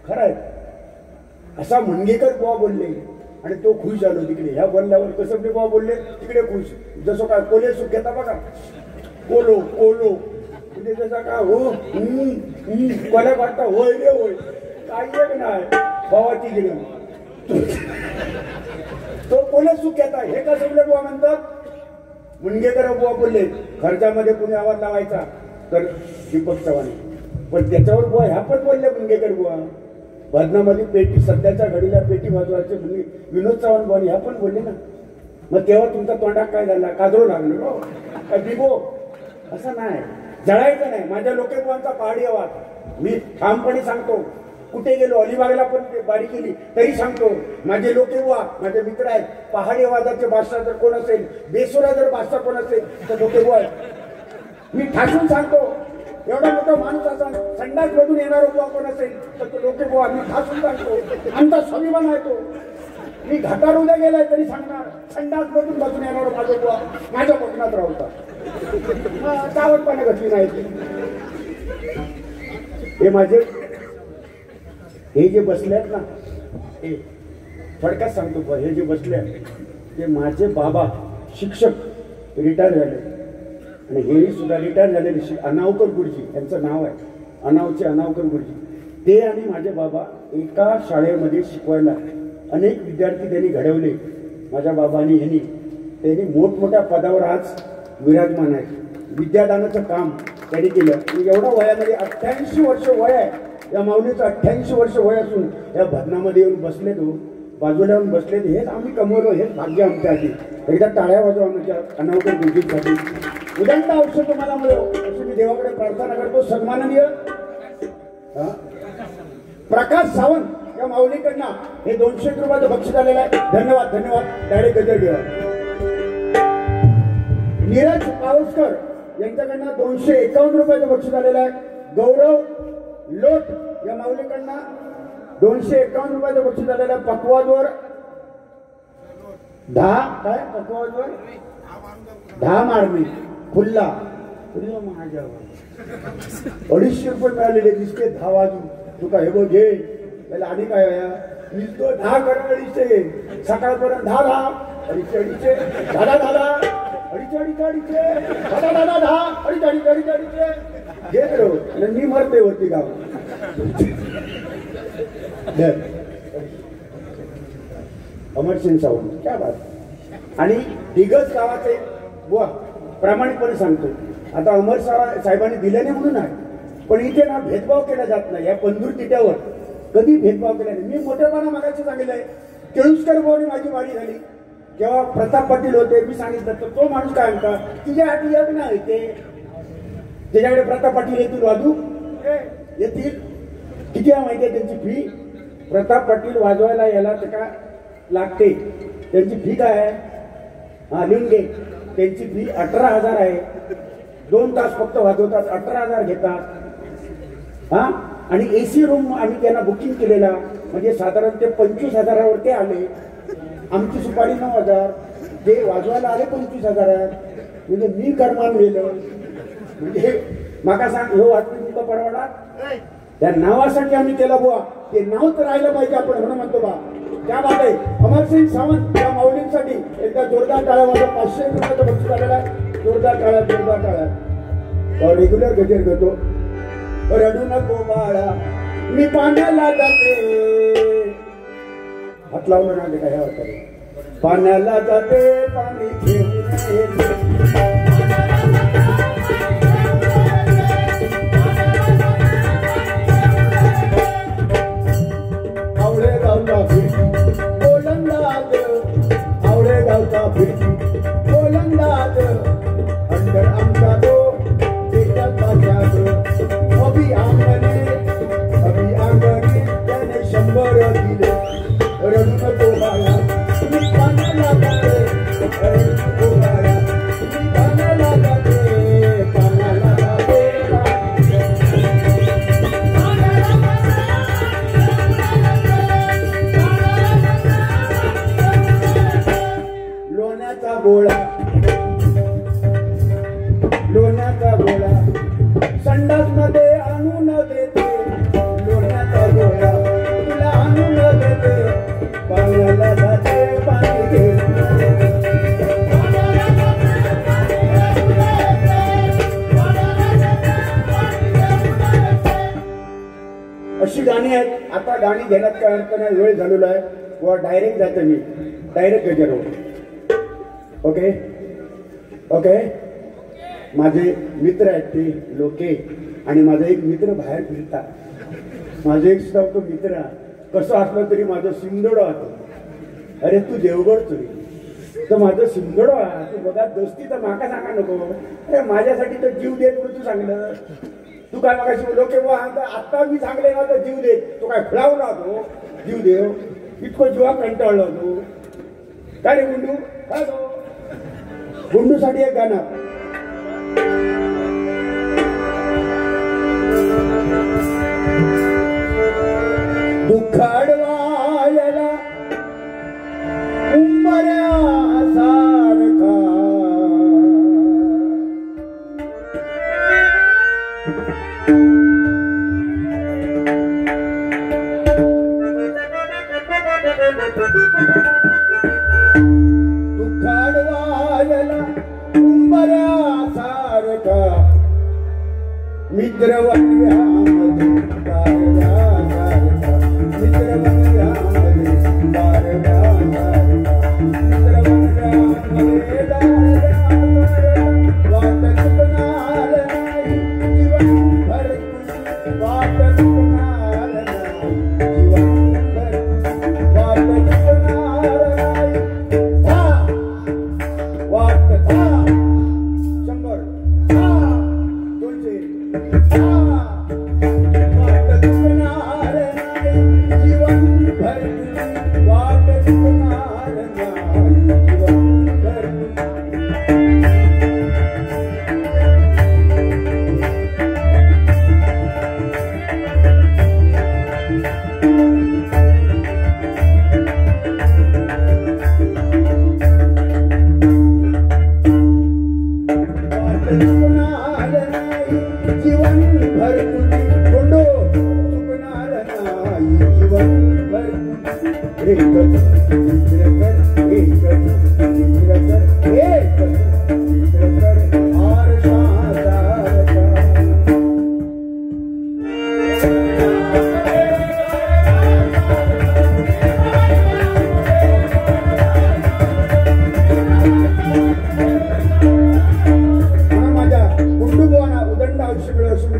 [SPEAKER 1] खरं आहे असा मुनगेकर बुवा बोलले आणि तो खुश झालो तिकडे ह्या बोलल्यावर कसबले बुवा बोलले तिकडे खुश जसं काय कोले सुख घेता बघा कोलो कोलो म्हणजे जसा का हो कोल्या वाटता होय रे होय काही एक नाही भावाची गिरण तो कोले सुख घेता हे कसबले बुवा म्हणतात मुनगेकर बुवा बोलले खर्चामध्ये कुणी आवाज लावायचा तर दीपक चव्हाण पण त्याच्यावर बुवा ह्या पण बोलले मुनगेकर बुवा भजनामध्ये पेटी सध्याच्या घडीला पेटी वाजवायचे विनोद चव्हाण बुवा ह्या पण बोलले ना मग तेव्हा तुमचा तोंडात काय झाला काजरो लागलो हो का बिबो असं नाही जळायचं नाही माझ्या लोकेबुवांचा पहाडी आवाज मी ठामपणे सांगतो कुठे गेलो अलिबागला पण बारी केली तरी सांगतो माझे लोकेबुवा माझे मित्र आहेत पहाडी आवाजाचे बादशाह जर कोण असेल बेसुरा जर बादशाह कोण असेल तर लोकेबुवा आहेत मी ठासून सांगतो, एवढा मोठा माणूस असा संडास मधून येणार बुवा कोण असेल तर तो लोके बुवा मी ठासून सांगतो, आमचा स्वाभिमान आहे तो. मी घाटावर उद्या गेलाय तरी सांगणार, संडास मधून बसून येणार माझा बुवा माझ्या कोकणात राहता. चावटपणे घटली नाही ती. हे माझे हे जे बसले आहेत ना, हे थोडक्यात सांगतो, हे जे बसले आहेत ते माझे बाबा शिक्षक रिटायर झाले आणि हे सुद्धा रिटायर झालेले अनावकर गुरुजी यांचं नाव आहे, अनावकर गुरुजी. ते आणि माझे बाबा एका शाळेमध्ये शिकवायला अनेक विद्यार्थी त्यांनी घडवले. माझ्या बाबांनी त्यांनी मोठमोठ्या पदावर आज विराजमान आहे. विद्यादानाचं काम त्यांनी केलं. एवढा वयामध्ये 88 वर्ष वय आहे या माऊलीचं. 88 वर्ष वय असून या भजनामध्ये येऊन बसले, तो बाजूला येऊन बसले. हेच आम्ही कमवलो, हेच भाग्य आमच्यासाठी. एकदा टाळ्या वाजवा आमच्या अनावकर गुरुजींसाठी. उदंड आयुष्य तुम्हाला मिळो अशी मी देवाकडे प्रार्थना करतो. सन्माननीय प्रकाश सावंत या माऊलीकडनं हे 200 रुपयाचं बक्षीस आलेलं आहे. धन्यवाद धन्यवाद. डायरेक्ट गजर घेवा. नीरज पावसकर यांच्याकडनं 251 रुपयाचं बक्षीस आलेलं आहे. गौरव लोट या माऊलीकडनं 251 रुपयाचं बक्षीस आलेलं आहे. पकवाजवर 10 मारणी फुल्ला 250 रुपये मिळालेले दिसते. 10 वाजून तुका हे बघ घे त्याला आणि काय तो 10 करा 250 सकाळपर्यंत 10 अडीचशे 10 घेत राहू. मी मरते वरती गाव. अमरसिंग सावंत क्या बात. आणि दिग्गज गावाचे बुवा प्रामाणिकपणे सांगतो, आता अमर साहेबांनी दिल्याने म्हणून आहे, पण इथे ना भेदभाव केला जात नाही. या पंधूर तिट्यावर कधी भेदभाव केला नाही. मी मोठेपणा मागायचं सांगितलंय. केळुसकर भाऊनी माझी वाडी झाली जेव्हा प्रताप पाटील होते, मी सांगितलं तर तो माणूस काय म्हणता तुझ्या हाती एक नाही ते त्याच्याकडे प्रताप पाटील येतील वाजू येतील. किती आहे माहिती आहे त्यांची फी? प्रताप पाटील वाजवायला याला ते का लागते त्यांची फी काय आहे? हा लिहून घे. त्यांची फी 18,000 आहे. 2 तास फक्त वाजवतात, 18,000 घेतात. हा आणि AC रूम आम्ही त्यांना बुकिंग केलेला, म्हणजे साधारण ते 25,000वर ते आले. आमची सुपारी 9,000, ते वाजवायला आले 25,000. म्हणजे मी कर्मान गेलो. म्हणजे माका सांग हे वाटतं तुमचा परवाडा त्या नावासाठी आम्ही केला बुवा. ते नाव तर राहिलं पाहिजे आपण म्हणून म्हणतो बा. त्या बात आहे. अमरसिंग सावंत या माऊलींसाठी एकदा जोरदार टाळ्या वाजवा. 500 रुपयाचं बक्षीस आलेला आहे. जोरदार टाळ्या जोरदार टाळ्या. रेग्युलर गजर घेतो. रडू नको बाळा मी पाण्याला जाते. हात लावलं ना काय होतं. पाण्याला जाते पाणी घेऊन येते. आवळे गावचा फिरती ओलंदाज, आवळे गावचा फिरती ओलंदाज. अंडर आमचा तो देशात माझ्यात अभि अंगणी त्याने 100 दिले. रडू नको बाळा मी पाण्याला जाते. रडू नको बाळा मी पाण्याला जाते. पाण्याला जाते. लोण्याचा गोळा संडास मध्ये आणून देते. लोण्याचा गोळा तुला आणून देते. पाण्याला जाते पाणी घेऊन. अशी गाणी आहेत. आता गाणी घेण्यात काय अर्थ नाही, वेळ झालेला आहे. व डायरेक्ट जाते मी डायरेक्ट गजर. Okay okay. माझे मित्र आहेत ते लोके आणि माझा एक मित्र बाहेर फिरतात. माझा एक सुद्धा तो मित्र कसं असलं तरी माझं सिंदडो होतो. अरे तू देवगड तुरी तर माझं सिंदडो आहे. तू बघा दोस्ती तर माका सांगा नको. अरे माझ्यासाठी तर जीव देत म्हणून तू सांगलं. तू काय मागाशी लोके आता मी सांगले ना तर जीव दे. तू काय खुळावला होतो जीव देव. इतकं जीवा कंटाळला होतो काय रे गुंडू. गुंडूसाठी एक गाणं. दुःखाडवायला उंबऱ्यासारखा मित्र वंद्यामध्ये तारल्यासारखा मित्र वंद्यामध्ये तारल्यासारखा मित्र वंद्यामध्ये तारल्यासारखा वाट चुकणार नाही जीवनभर वाट चुकणार नाही जीवनभर वाट चुकणार नाही वाट शंभर दोनशे वाट चुकणार नाही जीवनभर वाट चुकणार नाही जीवनभर चुकणार नाही जीवनभर कोंडो चुकणार नाही जीवनभर एक चित्रकर एक चित्रकर एक चित्रकर आरसा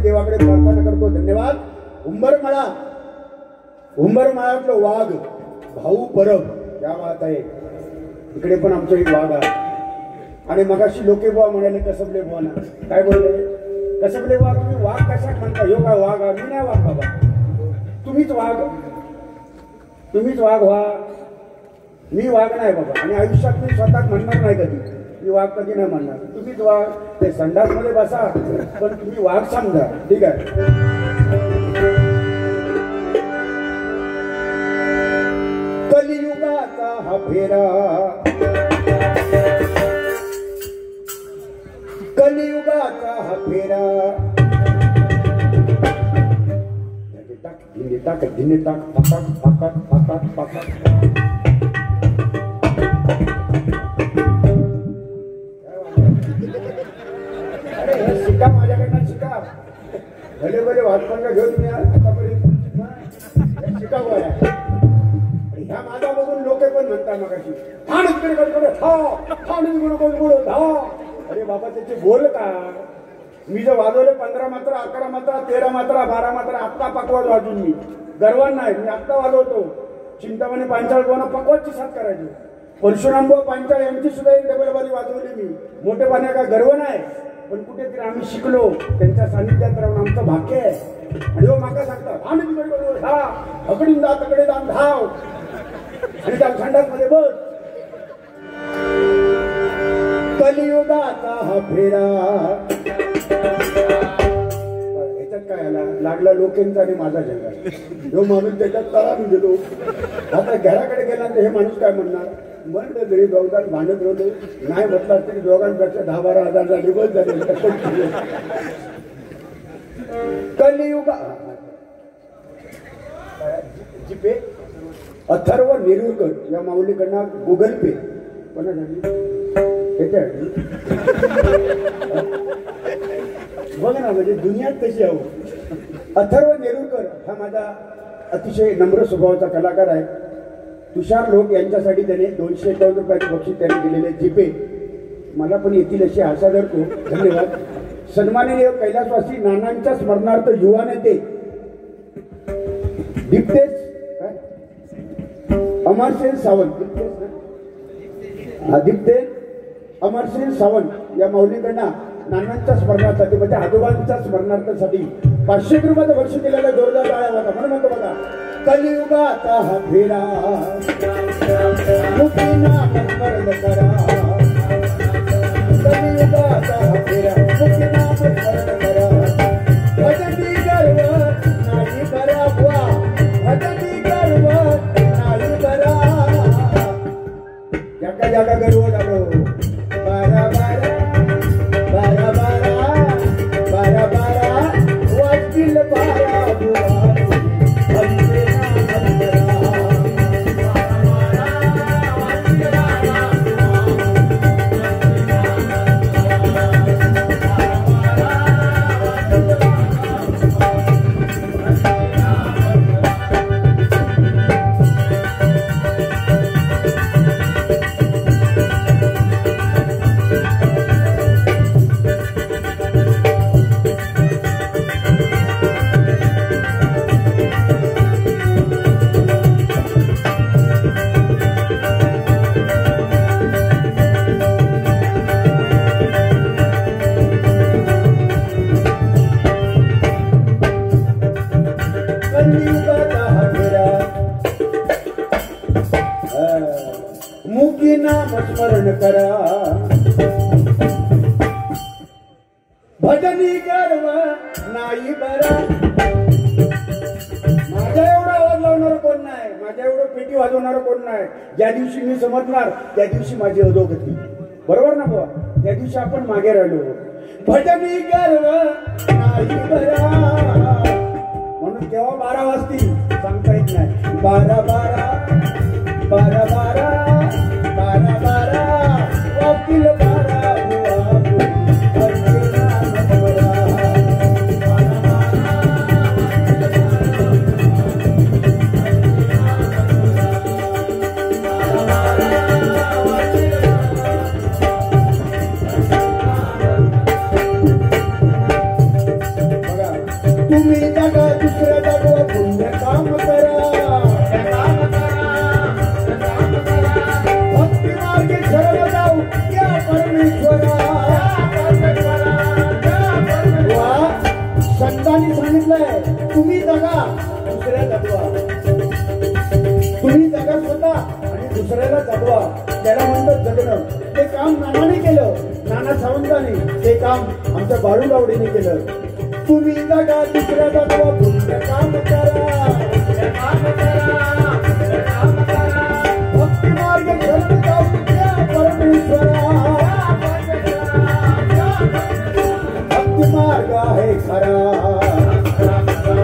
[SPEAKER 1] देवाकडे प्रार्थना करतो. धन्यवाद. उंबरमाळ्यातलं वाघ भाऊ परब या बात आहे. इकडे पण आमचा एक वाघ आहे. आणि मगाशी लोके बुवा म्हणाले कसबले बुवा ना काय बोलले कसबले बुवा तुम्ही वाघ कशात म्हणता ह्यो काय वाघ मी नाही वाघ बाबा तुम्हीच वाघ व्हा मी वाघ नाही बाबा. आणि आयुष्यात मी स्वतः म्हणणार नाही कधी मी वाघ कधी नाही म्हणणार तुम्हीच वाघ. ते संडास मध्ये बसा पण तुम्ही वाघ समजा ठीक आहे. कलियुगाचा हा फेरा कलियुगाचा हा फेरा धिने टाक पाकात पाकात पाकात पाकात शिका माझ्याकडनं शिका भले भले वाटपणला घेऊन मी आतापर्यंत शिका गोळ्या. ह्या माझा बघून लोक पण म्हणतात मगाशी अरे बाबा त्याचे बोल का मी जर वाजवले 15 मात्रा 11 मात्रा 13 मात्रा 12 मात्रा आत्ता पकवाज वाजून मी गर्वान नाही मी आत्ता वाजवतो. चिंतामणी पांचाळ कोणा पकवाजची साथ करायची परशुराम बुवा पांचाळ यांची सुद्धा एक डबल बारी वाजवली मी. मोठे पाण्या का गर्व नाही पण कुठेतरी आम्ही शिकलो त्यांच्या सानिध्यात राहून आमचं भाग्य आहे. आणि हो माका सांगतात आम्ही तिकडे हा अकडीन जा तकडे जाऊन धाव आणि त्या खंडात मध्ये बस. कलियुगाचा हा फेरा ह्याच्यात काय आला लागला लोकांचा आणि माझा जगा जो माणूस त्याच्यात तळा मी गेलो. आता घराकडे गेला तर हे माणूस काय म्हणणार म्हणलं तरी दोघांत भांडत राहतो नाही म्हटलं तरी दोघांपेक्षा 10-12 हजार झाली बस झाले. कलियुगा जीपे अथर्व नेरुरकर या माऊलीकडनं गुगल पे कोणासाठी बघ ना म्हणजे दुनियात कशी आहो. अथर्व नेरुरकर हा माझा अतिशय नम्र स्वभावाचा कलाकार आहे. तुषार लोक यांच्यासाठी त्याने 251 रुपयाचे बक्षीस त्यांनी दिलेले जीपे मला पण येतील अशी आशा धरतो. धन्यवाद. सन्माननीय कैलासवासी नानांच्या स्मरणार्थ युवा नेते दीप्तेश अमरसेन सावंत दीप्तेश अमरसेन सावंत या माऊलीकडनं नानांच्या स्मरणासाठी म्हणजे आजोबांच्या स्मरणार्थासाठी 500 रुपयाचं बक्षीस दिलेला जोरदार टाळ्या होता. म्हणून म्हणतो बघा कलियुगाचा हा फेरा मुक्तीना स्मरण करा कलियुगाचा हा फेरा मुक्तीना स्मरण करा भजती गर्व नाही बरा बुवा भजती गर्व नाही बरा जागा जागा गर्व लागो बारा बारा बारा बारा बारा बारा कलियुगाचा हा फेरा मुकी नाम स्मरण करा भजनी गर्व नाही बरा माझ्या एवढा आवाज लावणार कोण नाही माझ्या एवढं पेटी वाजवणार कोण नाही ज्या दिवशी मी समजणार त्या दिवशी माझी अधोगती बरोबर ना बुवा त्या दिवशी आपण मागे राहिलो भजनी गर्व नाही बरा म्हणून केव्हा 12 वाजतील सांगता येत नाही 12 वाजतील 12 तुम्ही जगा दुसऱ्या जागवा पुण्य काम करा भक्ती मार्गे शरण जाऊ या परमेश्वरा संतांनी सांगितलंय तुम्ही जगा दुसऱ्या जगवा तुम्ही जगा स्वतः आणि दुसऱ्याला जगवा त्याला म्हणतात जगणं ते काम नानाने केलं नाना सावंतांनी ते काम आमच्या बाळू गावडेने केलं तुम्ही जगा दुसऱ्या जगवा पुण्य काम करा भक्ती मार्ग शरण जाऊ या परमेश्वरा भक्ती मार्ग आहे खरा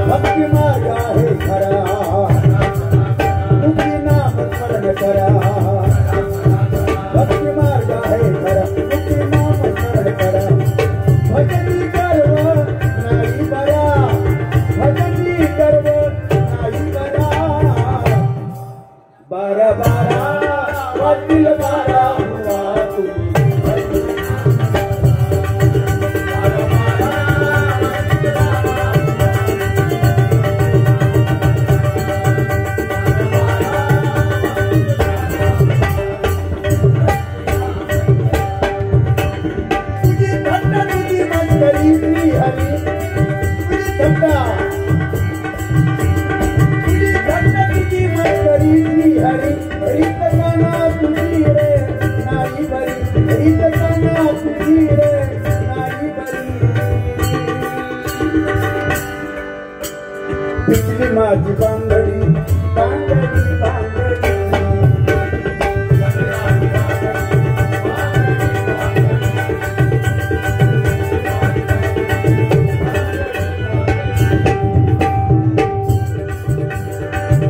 [SPEAKER 1] भक्ती मार्ग आहे खरा मुक्ती नाम स्मरण करा भक्ती मार्ग आहे खरा मुक्ती नाम स्मरण करा भजनी गर्व नाही बरा भजनी गर्व नाही बरा 12 वाजतील 12 माझी बांगडी बांगडी बांगडी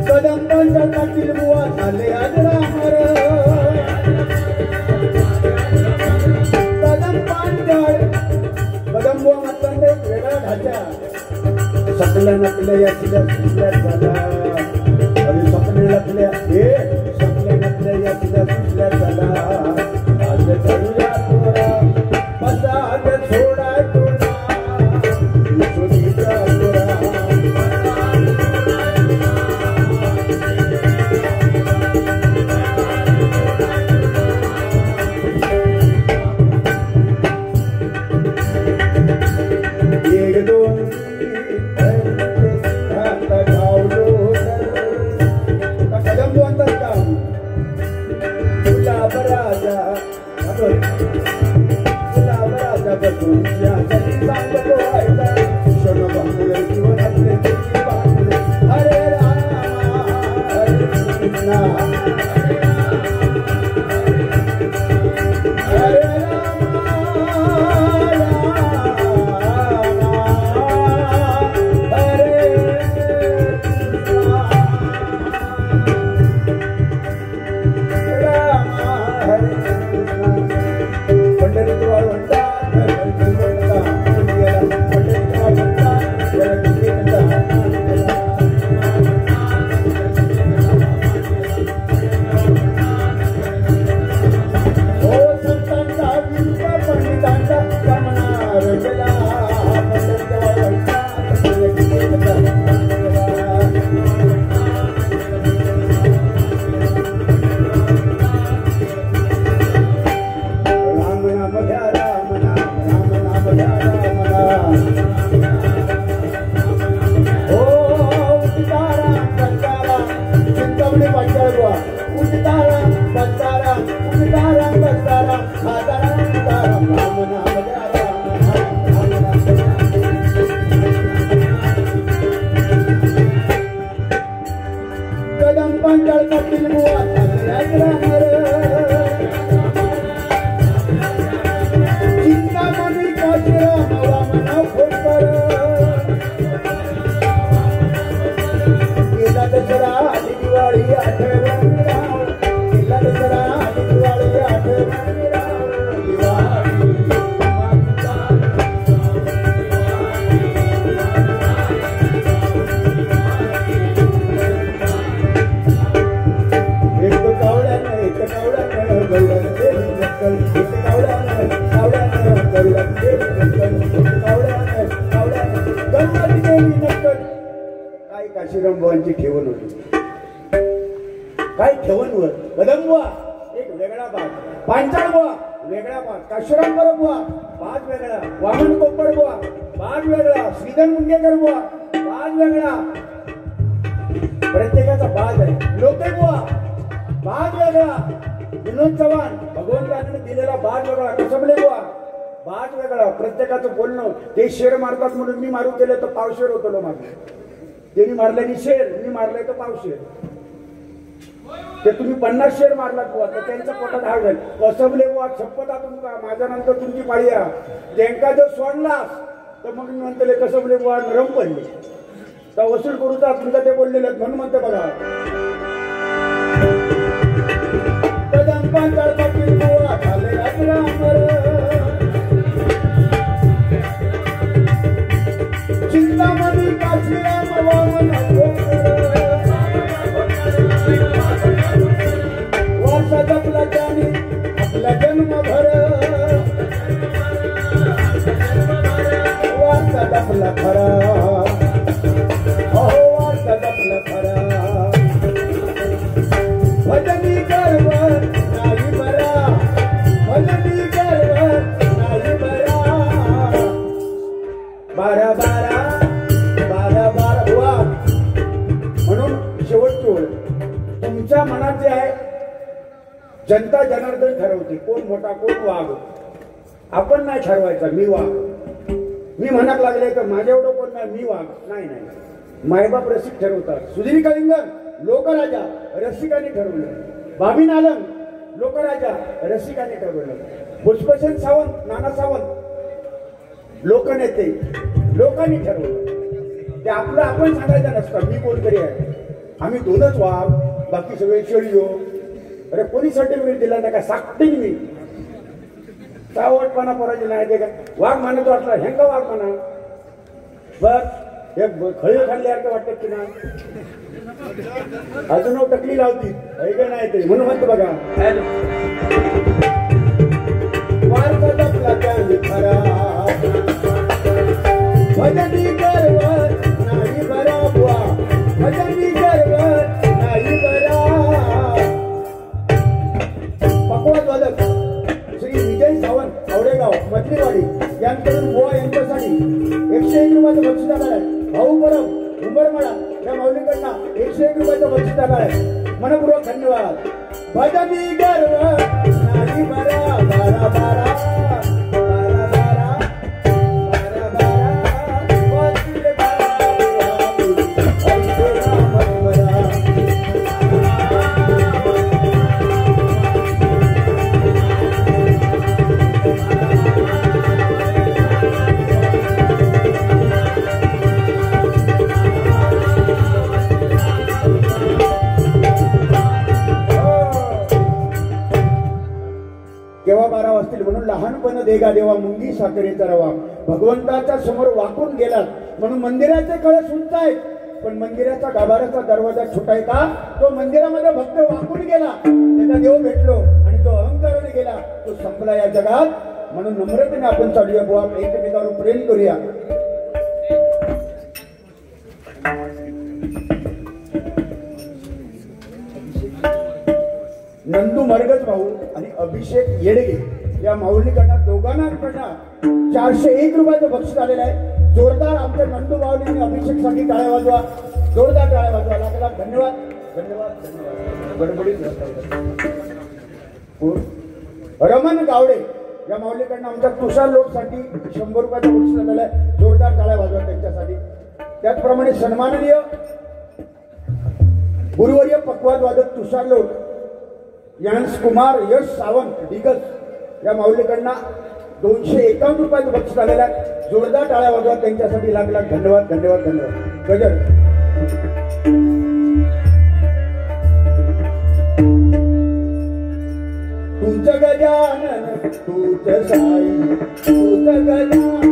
[SPEAKER 1] कदंबांच्या कातील बुवा झाले आज रामर कदम बुवा म्हणतात एक वेगळा ढाचा सपल्या नकल्या या तिला सुटल्या झाला अरे सपने नकल्या हे सपल्या नकल्या या तिला सुटल्या झाला आज करूया थोडा बसा आज थोडा थोडा सोनीचा थोडा एक दोन हरे राम हरे कृष्ण हरे राम पळूनच गेली नक्कल. काय काशीराम बुवांची ठेवण होती. काय ठेवणवर कदम बुवा एक वेगळा बाग, पांचाळ बुवा वेगळा बाग, काशीराम बरोबर बुवा बाग वेगळा, वामन कोप्पड बुवा बाग वेगळा, श्रीधर मुंगेकर बुवा बाग वेगळा. प्रत्येकाचा बाग आहे. लोके बुवा बाग वेगळा, विनोद चव्हाण भगवंताने दिलेला बाग वेगळा, कसबले बुवा बाग वेगळा. प्रत्येकाचं बोलणं ते शेर मारतात म्हणून मी मारू केलं तर पावशेर होतो माझं. त्यांनी मारल्याने शेर, मी मारलंय तर पावशेर. ते तुम्ही 50 शेर मारलात बुवा तर त्यांच्या पोटात हाड झाले. कसबले बुवा शपथ तुमका माझ्या नंतर तुमची पाळी आहे. त्यांका जर सोडलास तर मग मी म्हणते कसबले बुवा नरम पडले तर वसूल करूचा तुमचा ते बोललेले म्हणून म्हणते बघा. चिंतामणी काशीराम वामन वारसा जपला त्याने आपला जन्मभर, वारसा जपला खरा, अहो वारसा जपला खरा. भजनी गर्व नाही बरा, भजनी गर्व नाही बरा. बारा बारा बारा बारा बुवा. म्हणून शेवटची ओळ तुमच्या मनात जे आहे जनता जनार्दन ठरवते कोण मोठा कोण वाघ. आपण नाही ठरवायचा मी वाघ. मी म्हणत लागले तर माझ्या एवढं कोण नाही मी वाघ. नाही नाही, मायबाप रसिक ठरवतात. सुधीर कलिंगन लोकराजा रसिकाने ठरवलं. बाबीन आलम लोकराजा रसिकाने ठरवलं. पुष्पसेन सावंत नाना सावंत लोकनेते लोकांनी ठरवलं. ते आपलं आपण सांगायचं नसतं मी कोणतरी आहे. आम्ही दोनच वाघ बाकी सगळे शेळीयो. अरे कोणी सर्टिफिकेट दिला नाही का सांगते मी. सावटपणा परायचे नाही ते का वाघ मानत वाटला हेंगा वाघ म्हणा. बस एक खळी खाल्ल्यासारखं वाटत की ना अजून टकली लावती ऐका नाही ते म्हणून म्हणतो बघा. वारसा जपला त्याने खरा, भजनी गर्व नाही बरा बुवा, भजनी गर्व नाही बरा. पकवाद वादक श्री विजय सावंत औडेगाव मधलीवाडी यांकडून बुवा यांच्यासाठी 101 रुपयाचं बक्षीस आलं आहे. भाऊ परब उंबरमाळा या माऊलीकडनं 101 रुपयाचं बक्षीस आलं आहे. मनपूर्वक धन्यवाद. भजनी गर्व नाही बरा, बारा बारा बारा बारा बारा बारा वाचील केव्हा 12 वाजतील म्हणून लहानपण देगा देवा मुंगी साखरेचा रवा. भगवंताच्या समोर वाकून गेलात म्हणून मंदिराचे कळस उंच आहेत पण मंदिराचा गाभाऱ्याचा दरवाजा छोटा आहे का. तो मंदिरामध्ये भक्त वाकून गेला त्याला देव भेटलो आणि जो अहंकाराने गेला तो संपला या जगात. म्हणून नम्रतेने आपण चालूया बुवा एकमेकावर प्रेम करूया. नंदू मरगज भाऊ आणि अभिषेक येडगे या माऊलीकडनं दोघांकडनं 401 रुपयाचं बक्षीस आलेलं आहे. जोरदार आमच्या नंदू भाऊनी आणि अभिषेक साठी टाळ्या वाजवा. जोरदार टाळ्या वाजवा. लागला धन्यवाद धन्यवाद धन्यवाद. गडबडीत रमण गावडे या माऊलीकडनं आमच्या तुषार लोकसाठी 100 रुपयाचं बक्षीस आलेलं आहे. जोरदार टाळ्या वाजवा त्यांच्यासाठी. त्याचप्रमाणे सन्माननीय गुरुवर्य पक्वाद वादक तुषार लोक यांस कुमार यश सावंत डिगस या माऊलीकडनं 251 रुपयाचं बक्षीस आलेलं आहे. जोरदार टाळ्या वाजवा त्यांच्यासाठी. लागला धन्यवाद धन्यवाद धन्यवाद. गजर तुझ गजानन तुझ साई तुझ गजानन